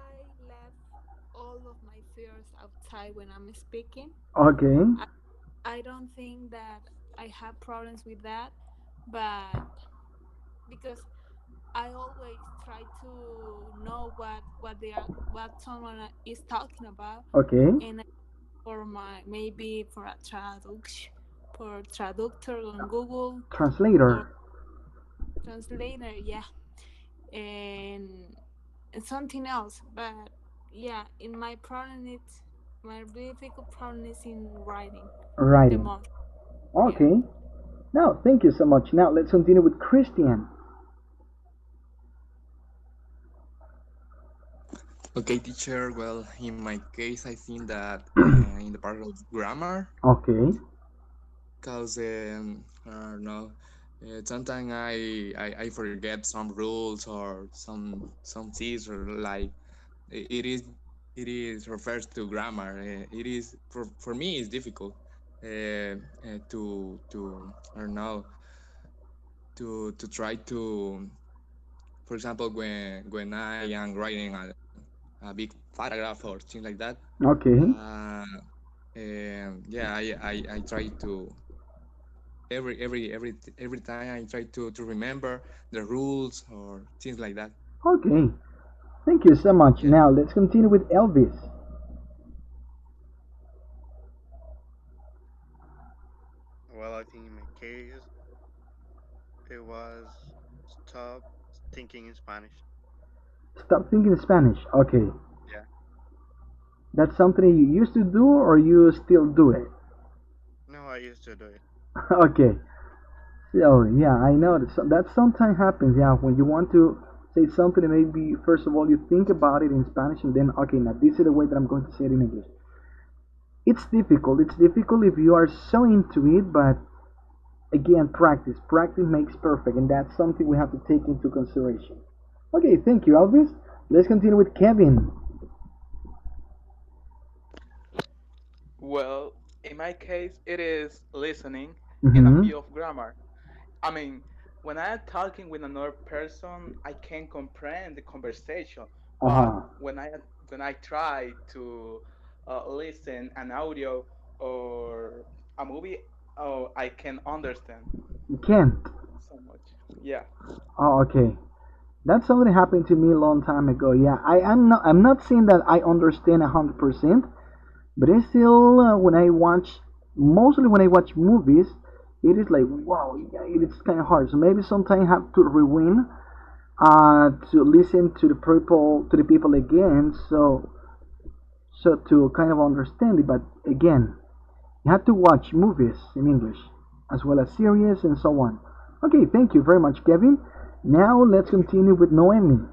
left all of my fears outside when I'm speaking. Okay. I, I don't think that I have problems with that, but because I always try to know what someone is talking about, Okay. and for my maybe for traductor on Google or Translator. translator, yeah, and something else. But yeah, in my problem, it's my difficult problem is in writing the Writing. most. Yeah. Okay. Now, thank you so much. Now, let's continue with Christian. Okay, teacher. Well, in my case, I think that in the part of grammar, Okay. because I don't know, sometimes I forget some rules or some things or like it is refers to grammar. It is for me it's difficult to I don't know to try to, for example, when I am writing a big paragraph or things like that. Okay. Uh, And yeah, I try to every time I try to remember the rules or things like that. Okay, thank you so much. Yeah. Now let's continue with Elvis. Well, I think in my case, it was stop thinking in Spanish. Stop thinking Spanish. Okay, Yeah. that's something you used to do or you still do it. No, I used to do it. Okay, so yeah, I know that sometimes happens. Yeah, when you want to say something, maybe first of all you think about it in Spanish, and then okay, now this is the way that I'm going to say it in English. It's difficult. It's difficult if you are so into it, but again, practice. Practice makes perfect, and that's something we have to take into consideration. Okay, thank you, Elvis. Let's continue with Kevin. Well, in my case, it is listening and a Mm-hmm. few of grammar. I mean, when I'm talking with another person, I can comprehend the conversation. Uh But huh. when I try to listen an audio or a movie, oh, I can understand You can't. so much. Yeah. Oh, okay. That's something that happened to me a long time ago. Yeah, I'm not saying that I understand 100%, but it's still when I watch, mostly when I watch movies, it is like wow, yeah, it is kind of hard. So maybe sometimes I have to rewind to listen to the people again, so to kind of understand it. But again, you have to watch movies in English as well as series and so on. Okay, thank you very much, Kevin. Now let's continue with Noemi.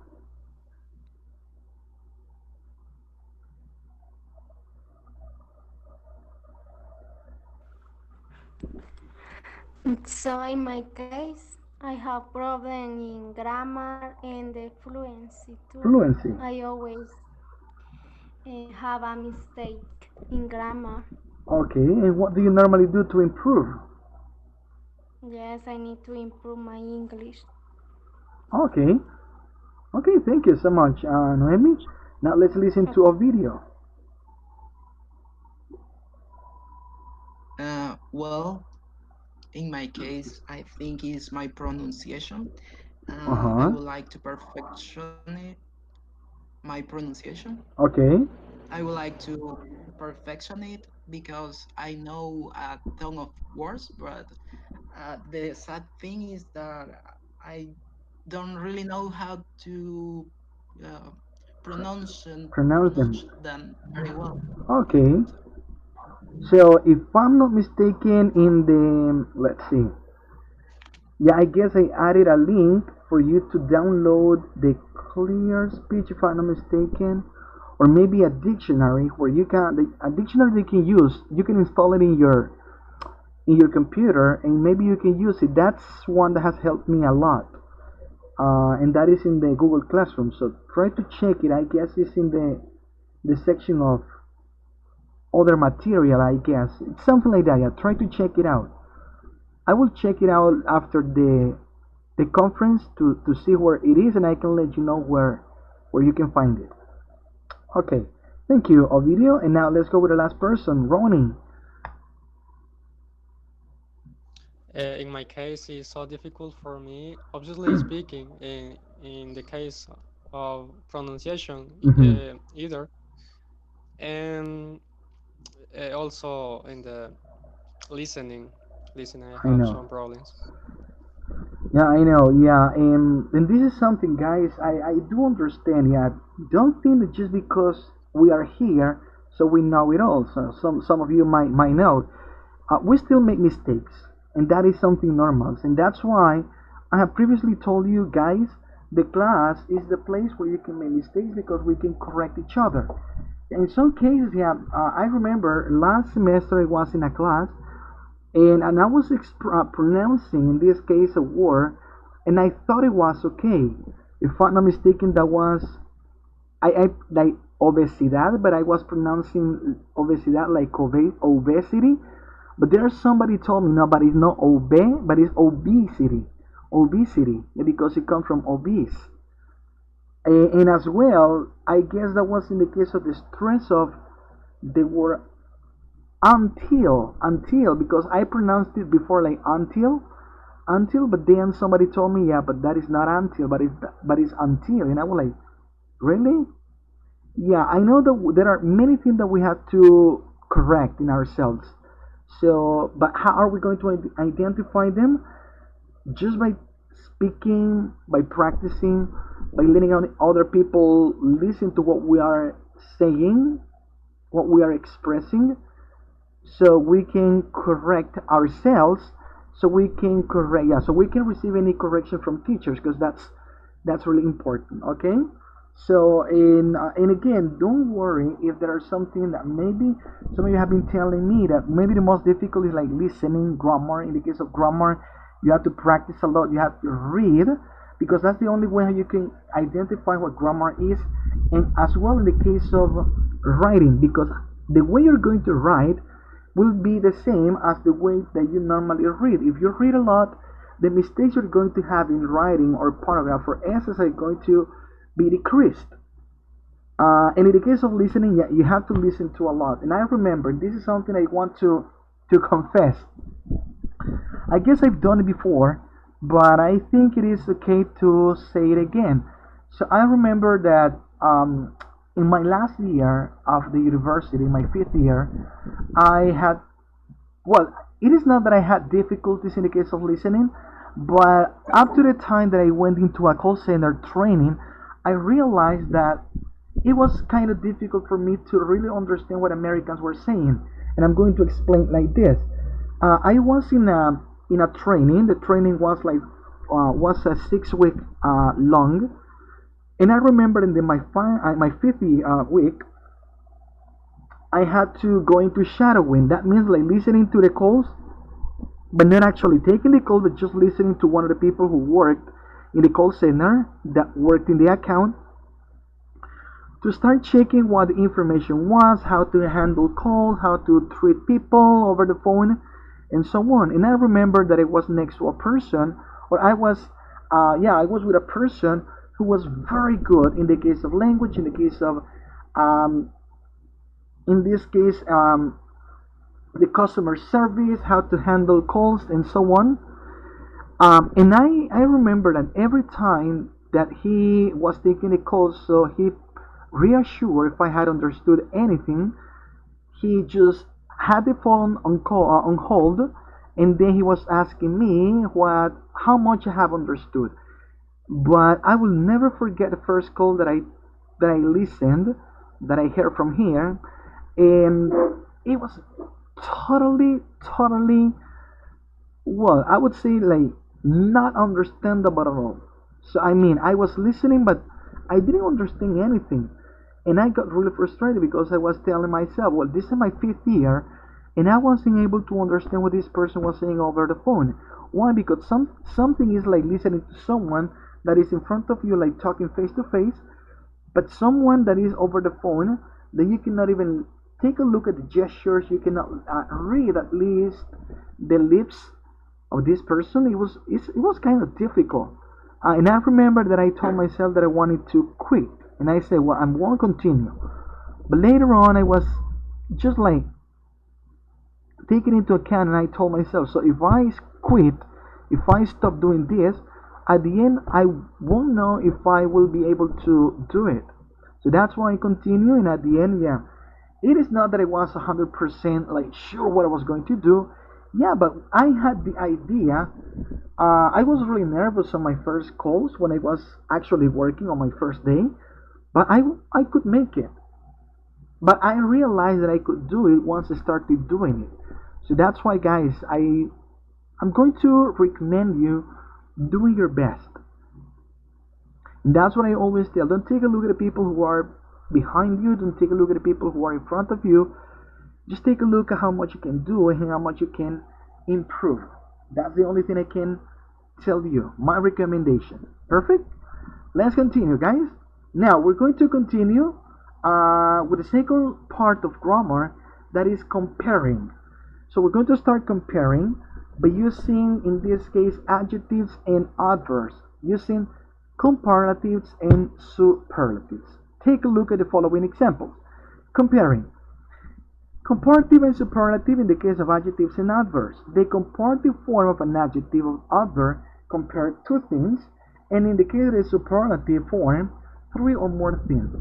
So in my case, I have problem in grammar and the fluency too. Fluency. I always have a mistake in grammar. Okay, and what do you normally do to improve? Yes, I need to improve my English. Okay, okay, thank you so much, Noemi. Now let's listen to a video. Well, in my case, I think is my pronunciation. Uh I huh. would like to perfection it, my pronunciation. Okay. I would like to perfection it because I know a ton of words, but the sad thing is that I don't really know how to uh, Pronounce them. pronounce them very well. Okay. So, So if I'm not mistaken, in the let's see, yeah, I guess I added a link for you to download the Clear Speech, if I'm not mistaken, or maybe a dictionary where you can a dictionary you can use. You can install it in your computer, and maybe you can use it. That's one that has helped me a lot, and that is in the Google Classroom. So try to check it. I guess it's in the section of other material. I guess it's something like that. Yeah, try to check it out. I will check it out after the conference to see where it is, and I can let you know where you can find it. Okay, thank you, Ovidio. And now let's go with the last person, Ronnie. In my case, it's so difficult for me. Obviously, speaking in the case of pronunciation, Hmm. either, and also in the listening. Listening, I I have know. some problems. Yeah, I know. Yeah, and this is something, guys. I do understand. Yeah, don't think that just because we are here, so we know it all. So some of you might know. We still make mistakes, and that is something normal. And that's why I have previously told you guys the class is the place where you can make mistakes because we can correct each other. In some cases, yeah, I remember last semester I was in a class and I was pronouncing in this case a word, and I thought it was okay. If I'm not mistaken, that was I like obesidad, but I was pronouncing obesidad like obesity. But there's somebody told me no, but it's not obe, but it's obesity, obesity, because it comes from obese. And as well, I guess that was in the case of the stress of the word until, because I pronounced it before like until, but then somebody told me, yeah, but that is not until, but it's until, and I was like, really? Yeah, I know that there are many things that we have to correct in ourselves. So, but how are we going to identify them? Just by speaking, by practicing, by letting other people listen to what we are saying, what we are expressing, so we can correct ourselves, so we can correct, yeah, so we can receive any correction from teachers, because that's really important. Okay. So, and again, don't worry if there are something that maybe some of you have been telling me that maybe the most difficult is like listening, grammar. In the case of grammar, you have to practice a lot, you have to read, because that's the only way you can identify what grammar is. And as well in the case of writing, because the way you're going to write will be the same as the way that you normally read. If you read a lot, the mistakes you're going to have in writing or paragraph or essays are going to be decreased. And in the case of listening, yeah, you have to listen to a lot. And I remember, this is something I want to confess. I guess I've done it before, but I think it is okay to say it again. So I remember that in my last year of the university, my 5th year, I had, well, it is not that I had difficulties in the case of listening, but up to the time that I went into a call center training, I realized that it was kind of difficult for me to really understand what Americans were saying. And I'm going to explain like this. I was in a training. The training was like was a 6 week long, and I remember in my 5th week, I had to go into shadowing. That means like listening to the calls, but not actually taking the call, but just listening to one of the people who worked in the call center, that worked in the account, to start checking what the information was, how to handle calls, how to treat people over the phone, and so on. And I remember that I was next to a person, or I was with a person who was very good in the case of language, in the case of, in this case, the customer service, how to handle calls, and so on. And I remember that every time that he was taking the call, so he reassured if I had understood anything, he just had the phone on hold, and then he was asking me how much I have understood. But I will never forget the first call that I listened, that I heard from here, and it was totally, well, I would say like not understandable at all. So I mean, I was listening, but I didn't understand anything, and I got really frustrated because I was telling myself, well, this is my 5th year, and I wasn't able to understand what this person was saying over the phone. Why? Because something is like listening to someone that is in front of you, like talking face to face, but someone that is over the phone, that you cannot even take a look at the gestures, you cannot read at least the lips of this person. It was kind of difficult. And I remember that I told myself that I wanted to quit, and I said, well, I won't continue. But later on, I was just like taking into account, and I told myself, so if I quit, if I stop doing this, at the end I won't know if I will be able to do it. So that's why I continue, and at the end, yeah, it is not that I was 100% like sure what I was going to do. Yeah, but I had the idea. I was really nervous on my first calls when I was actually working on my first day, but I could make it. But I realized that I could do it once I started doing it. So that's why, guys, I'm going to recommend you doing your best. And that's what I always tell. Don't take a look at the people who are behind you. Don't take a look at the people who are in front of you. Just take a look at how much you can do and how much you can improve. That's the only thing I can tell you. My recommendation. Perfect? Let's continue, guys. Now, we're going to continue with the second part of grammar, that is comparing. So we're going to start comparing by using, in this case, adjectives and adverbs, using comparatives and superlatives. Take a look at the following examples. Comparing. Comparative and superlative in the case of adjectives and adverbs. The comparative form of an adjective or adverb compare two things, and in the case of the superlative form, three or more things.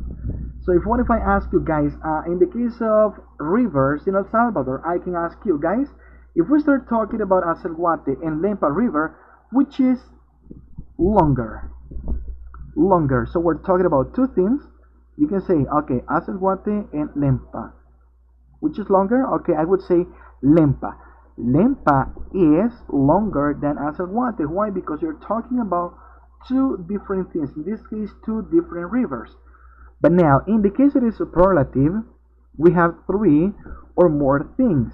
So what if I ask you guys, in the case of rivers in El Salvador, I can ask you guys, if we start talking about Acelguate and Lempa River, which is longer? Longer. So we're talking about two things. You can say, okay, Acelguate and Lempa. Which is longer? Okay, I would say Lempa. Lempa is longer than Acelguate. Why? Because you're talking about two different things. In this case, two different rivers. But now, in the case of the superlative, we have three or more things.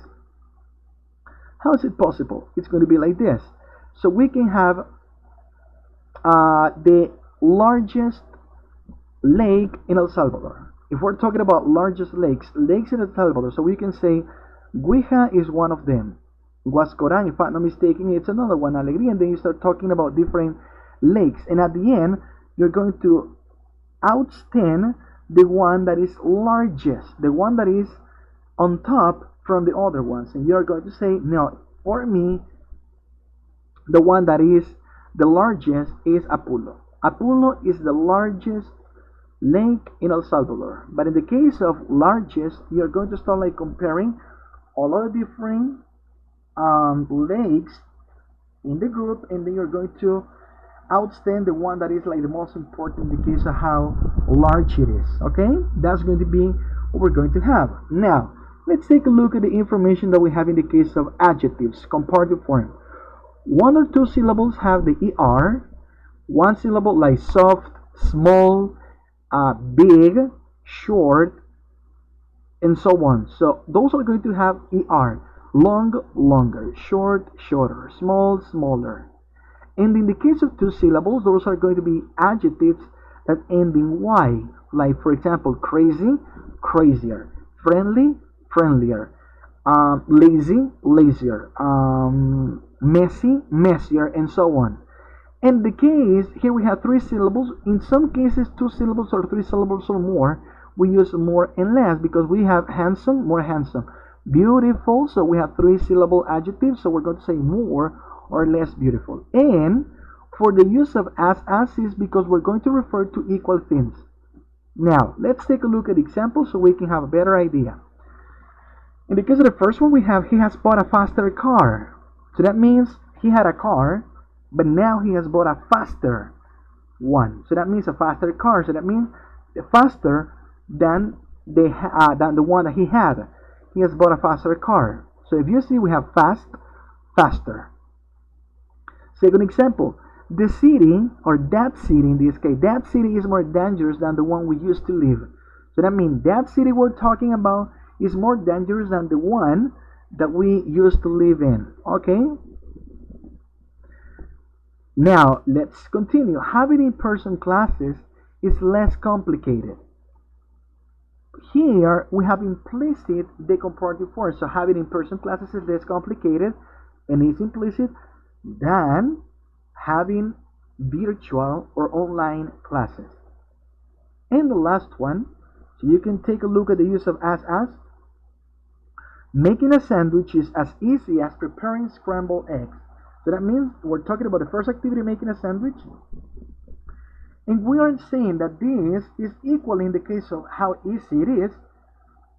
How is it possible? It's going to be like this. So we can have the largest lake in El Salvador. If we're talking about largest lakes in El Salvador, so we can say Guija is one of them. Huascorán, if I'm not mistaken, it's another one, Alegría, and then you start talking about different lakes. And at the end, you're going to outstand the one that is largest, the one that is on top from the other ones. And you're going to say, no, for me, the one that is the largest is Apulo. Apulo is the largest lake in El Salvador. But in the case of largest, you're going to start like comparing all of the different lakes in the group, and then you're going to outstand the one that is like the most important in the case of how large it is. Okay, that's going to be what we're going to have. Now let's take a look at the information that we have in the case of adjectives, comparative form. One or two syllables have the er. One syllable like soft, small, big, short, and so on. So those are going to have er. Long, longer, short, shorter, small, smaller. And in the case of two syllables, those are going to be adjectives that end in y. Like, for example, crazy, crazier, friendly, friendlier, lazy, lazier, messy, messier, and so on. In the case, here we have three syllables. In some cases, two syllables or three syllables or more, we use more and less because we have handsome, more handsome. Beautiful, so we have three syllable adjectives, so we're going to say more or less beautiful. And for the use of as is because we're going to refer to equal things. Now, let's take a look at examples so we can have a better idea. In the case of the first one, we have he has bought a faster car. So that means he had a car, but now he has bought a faster one. So that means a faster car. So that means faster than the one that he had. He has bought a faster car. So if you see, we have fast, faster. Second example, the city, or that city in this case, that city is more dangerous than the one we used to live. So that means that city we're talking about is more dangerous than the one that we used to live in. Okay? Now, let's continue. Having in-person classes is less complicated. Here, we have implicit the comparative form. So having in-person classes is less complicated and is implicit than having virtual or online classes. And the last one, so you can take a look at the use of as. Making a sandwich is as easy as preparing scrambled eggs. So that means we're talking about the first activity, making a sandwich. And we are saying that this is equal in the case of how easy it is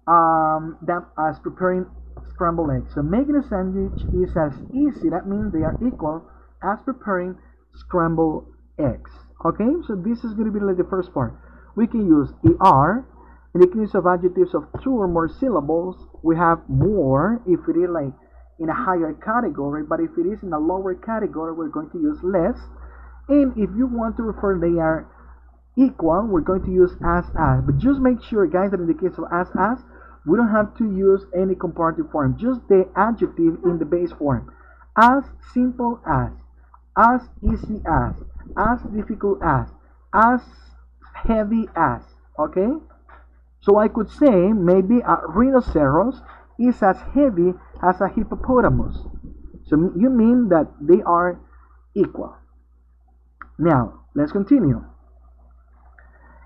as preparing scrambled eggs. So making a sandwich is as easy, that means they are equal as preparing scrambled eggs. Okay, so this is going to be like the first part. We can use er. In the case of adjectives of two or more syllables, we have more if it is like in a higher category, but if it is in a lower category, we're going to use less. And if you want to refer they are equal, we're going to use as. But just make sure, guys, that in the case of as, we don't have to use any comparative form, just the adjective in the base form. As simple as easy as difficult as heavy as. Okay? So I could say maybe a rhinoceros is as heavy as a hippopotamus. So you mean that they are equal. Now, let's continue.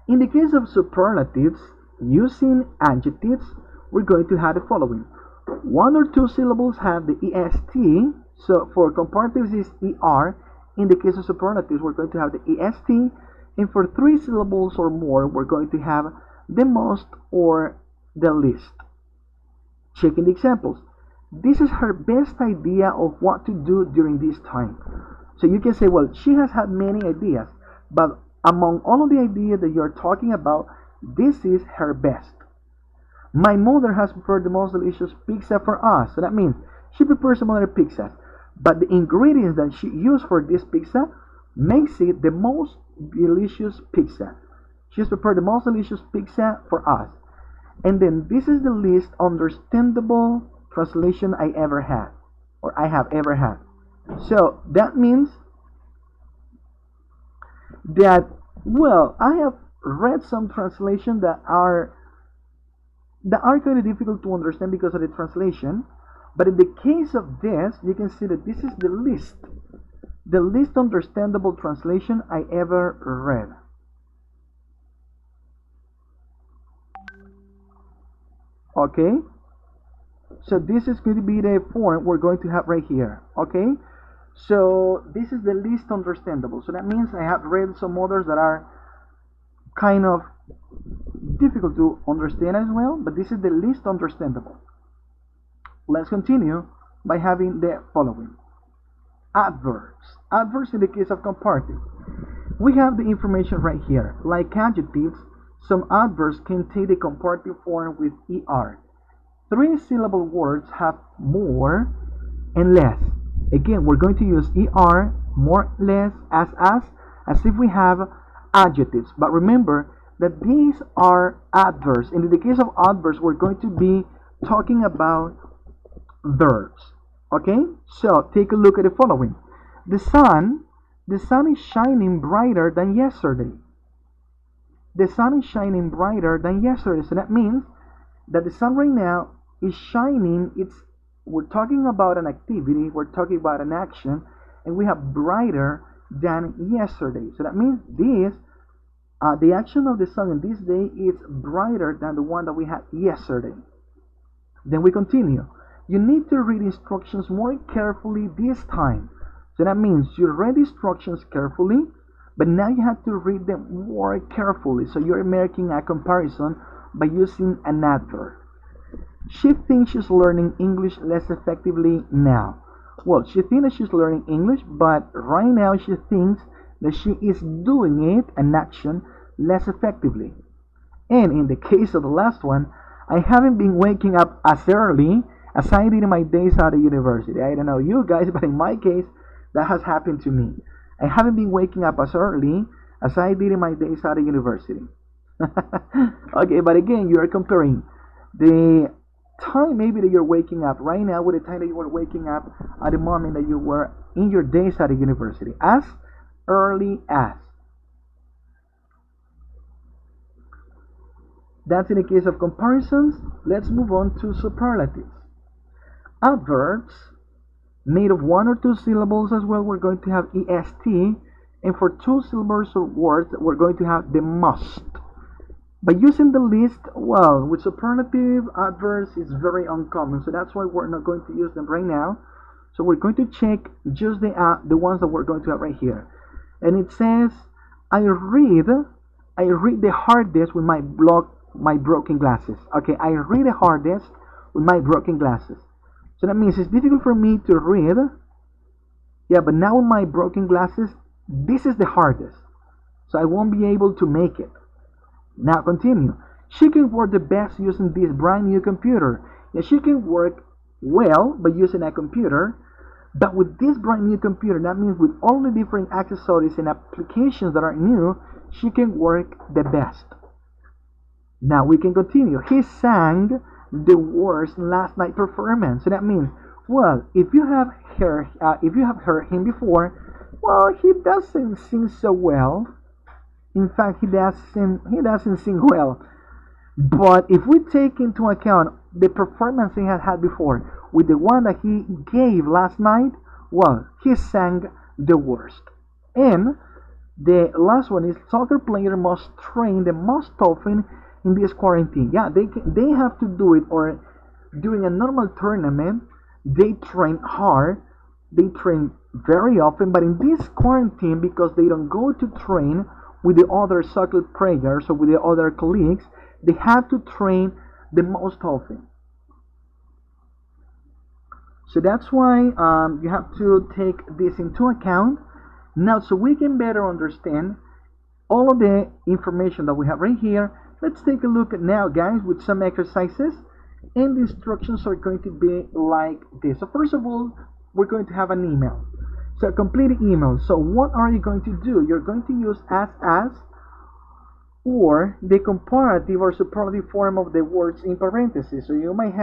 In the case of superlatives, using adjectives, we're going to have the following. One or two syllables have the est. So for comparatives is er. In the case of superlatives, we're going to have the est. And for three syllables or more, we're going to have the most or the least. Checking the examples. This is her best idea of what to do during this time. So you can say, well, she has had many ideas, but among all of the ideas that you're talking about, this is her best. My mother has prepared the most delicious pizza for us. So that means she prepares some other pizzas, but the ingredients that she used for this pizza makes it the most delicious pizza. She's prepared the most delicious pizza for us. And then this is the least understandable translation I ever had, or I have ever had. So that means that, well, I have read some translations that are kind of difficult to understand because of the translation. But in the case of this, you can see that this is the least understandable translation I ever read. Okay, so this is going to be the form we're going to have right here. Okay, so this is the least understandable. So that means I have read some others that are kind of difficult to understand as well, but this is the least understandable. Let's continue by having the following. Adverbs. Adverbs in the case of comparative. We have the information right here. Like adjectives, some adverbs can take the comparative form with er. Three-syllable words have more and less. Again, we're going to use er, more, less, as if we have adjectives. But remember that these are adverbs. And in the case of adverbs, we're going to be talking about verbs. Okay? So take a look at the following. The sun is shining brighter than yesterday. The sun is shining brighter than yesterday. So that means that the sun right now is shining. We're talking about an activity, we're talking about an action, and we have brighter than yesterday. So that means the action of the sun in this day is brighter than the one that we had yesterday. Then we continue. You need to read instructions more carefully this time. So that means you read instructions carefully, but now you have to read them more carefully. So you're making a comparison by using an adverb. She thinks she's learning English less effectively now. Well, she thinks that she's learning English, but right now she thinks that she is doing it, an action, less effectively. And in the case of the last one, I haven't been waking up as early as I did in my days at the university. I don't know you guys, but in my case, that has happened to me. I haven't been waking up as early as I did in my days at the university. Okay, but again, you are comparing the time maybe that you're waking up right now with the time that you were waking up at the moment that you were in your days at the university. As early as. That's in the case of comparisons. Let's move on to superlatives. Adverbs made of one or two syllables as well, we're going to have est, and for two syllables or words, we're going to have the must. By using the list, well, with superlative adverbs is very uncommon, so that's why we're not going to use them right now. So we're going to check just the ones that we're going to have right here. And it says, I read the hardest with my broken glasses. Okay, I read the hardest with my broken glasses. So that means it's difficult for me to read. Yeah, but now with my broken glasses, this is the hardest. So I won't be able to make it. Now continue. She can work the best using this brand new computer. Yeah, she can work well by using a computer. But with this brand new computer, that means with all the different accessories and applications that are new, she can work the best. Now we can continue. He sang the worst last night performance. So that means, well, if you have heard him before, well, he doesn't sing so well. In fact, he doesn't sing well. But if we take into account the performance he had before with the one that he gave last night, well, he sang the worst. And the last one is soccer player must train the most often in this quarantine. Yeah, they have to do it, or during a normal tournament, they train hard, they train very often, but in this quarantine, because they don't go to train with the other soccer players or with the other colleagues, they have to train the most often. So that's why you have to take this into account now, so we can better understand all of the information that we have right here. Let's take a look at now, guys, with some exercises, and the instructions are going to be like this. So first of all, we're going to have an email, so a complete email. So what are you going to do? You're going to use as, or the comparative or superlative form of the words in parentheses. So you might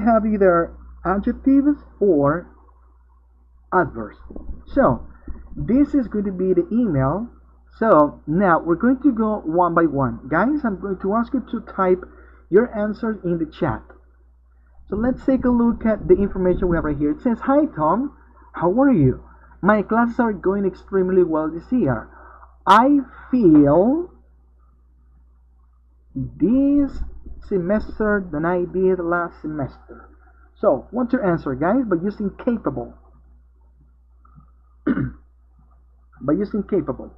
have either adjectives or adverbs. So this is going to be the email. So now we're going to go one by one. Guys, I'm going to ask you to type your answers in the chat. So let's take a look at the information we have right here. It says, "Hi Tom, how are you? My classes are going extremely well this year. I feel this semester than I did last semester." So what's your answer, guys? By using capable. By using capable.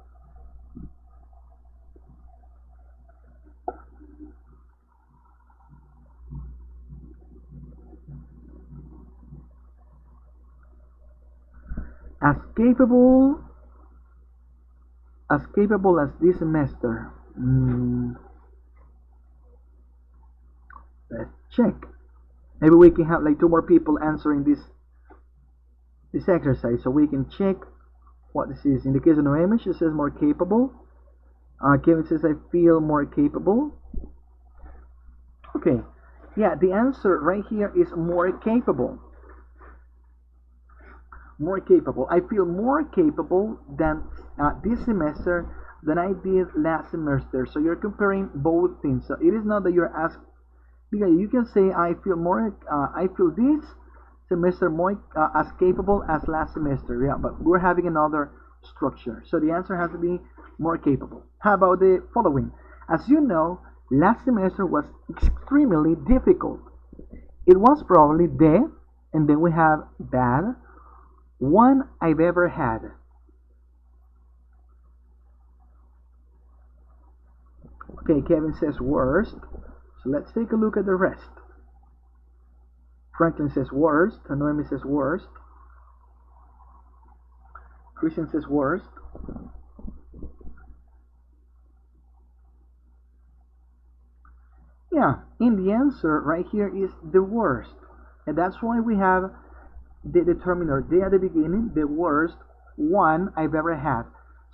As capable as this semester. Let's check. Maybe we can have like two more people answering this exercise, so we can check what this is. In the case of Noemi, she says more capable. Kevin says, "I feel more capable." Okay, yeah, the answer right here is more capable. More capable. I feel more capable than this semester than I did last semester. So you're comparing both things. So it is not that you're asked, because you can say I feel this semester more as capable as last semester. Yeah, but we're having another structure. So the answer has to be more capable. How about the following? As you know, last semester was extremely difficult. It was probably the, and then we have bad, one I've ever had. Okay, Kevin says worst. So let's take a look at the rest. Franklin says worst. Noemi says worst. Christian says worst. Yeah, and the answer right here is the worst. And that's why we have the determiner the at the beginning, the worst one I've ever had.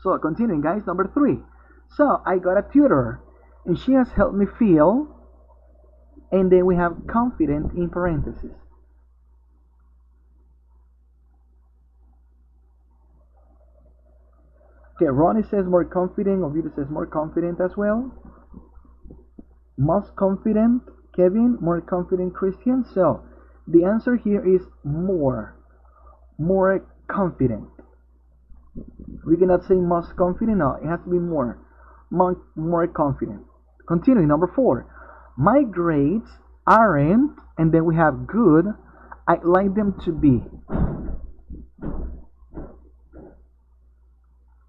So continuing, guys, number 3. So I got a tutor, and she has helped me feel, and then we have confident in parentheses. Okay, Ronnie says more confident, Ovidio says more confident as well. Most confident, Kevin, more confident, Christian. So the answer here is more confident. We cannot say most confident, no, it has to be more confident. Continuing, number 4. My grades aren't, and then we have good, I'd like them to be.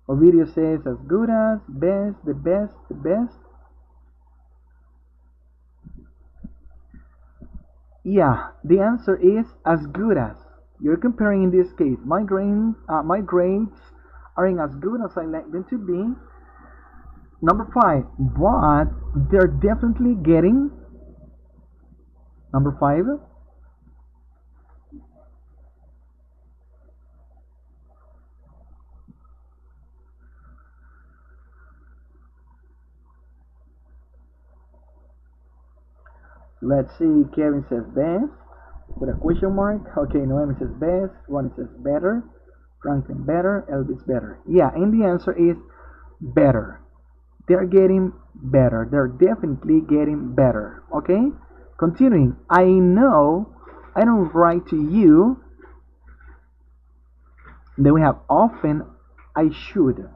Ovidio says as good as, best, the best, the best. Yeah, the answer is as good as. You're comparing in this case. My grades aren't as good as I like them to be. Number 5, but they're definitely getting. Number 5. Let's see, Kevin says best with a question mark. Okay, Noemi says best, Ronnie says better, Franklin better, Elvis better. Yeah, and the answer is better. They're getting better. They're definitely getting better. Okay? Continuing. I know I don't write to you. Then we have often I should.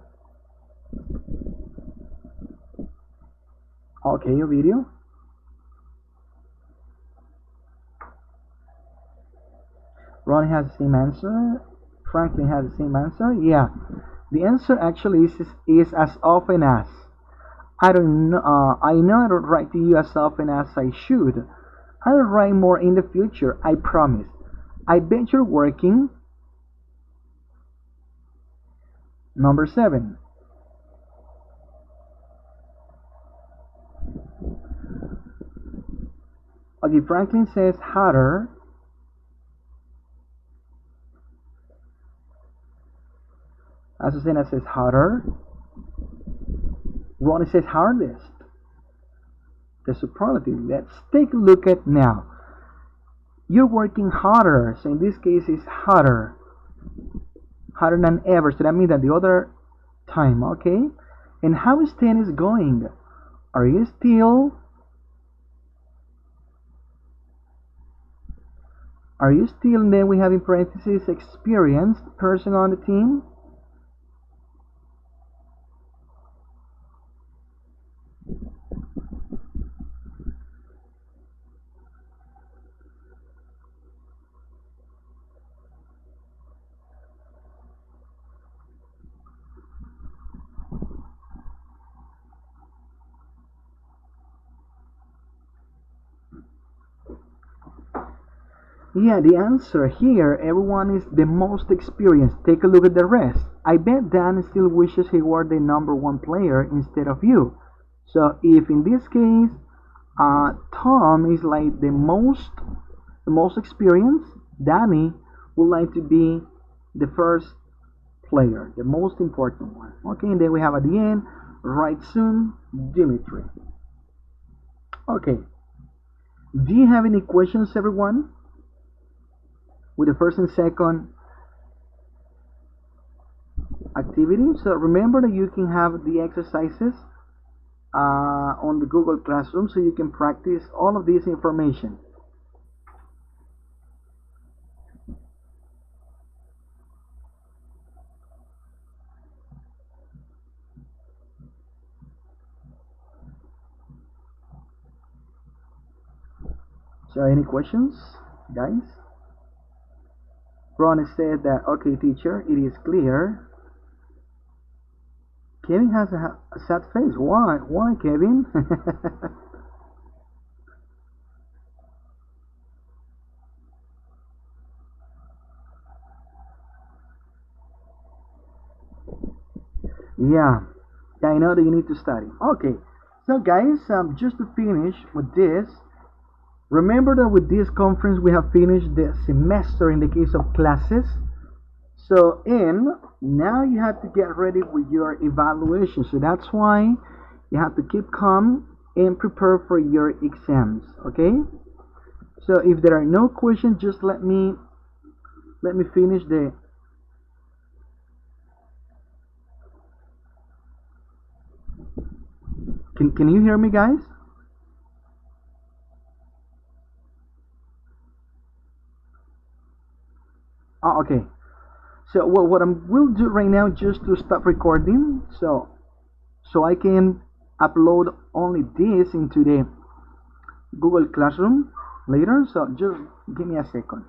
Okay, your video. Ronnie has the same answer. Franklin has the same answer. Yeah, the answer actually is as often as. I don't know. I know I don't write to you as often as I should. I'll write more in the future. I promise. I bet you're working. Number 7. Okay, Franklin says harder. Azucena says harder. Ronnie says hardest. The superlative. Let's take a look at now. You're working harder. So in this case, it's harder. Harder than ever. So that means that the other time. Okay. And how is tennis going? Are you still? Are you still? And then we have in parentheses experienced person on the team. Yeah, the answer here, everyone is the most experienced. Take a look at the rest. I bet Dan still wishes he were the number 1 player instead of you. So if in this case, Tom is like the most experienced, Danny would like to be the first player, the most important one. Okay, and then we have at the end, right soon, Dimitri. Okay, do you have any questions, everyone? With the first and second activity. So remember that you can have the exercises on the Google Classroom so you can practice all of this information. So any questions, guys? Ron said that, okay, teacher, it is clear. Kevin has a sad face. Why? Why, Kevin? Yeah, I know that you need to study. Okay, so guys, just to finish with this, remember that with this conference we have finished the semester in the case of classes. So now you have to get ready with your evaluation. So that's why you have to keep calm and prepare for your exams. Okay. So if there are no questions, just let me finish the. Can you hear me, guys? Oh, okay. So what I will do right now, just to stop recording, so I can upload only this into the Google Classroom later. So just give me a second.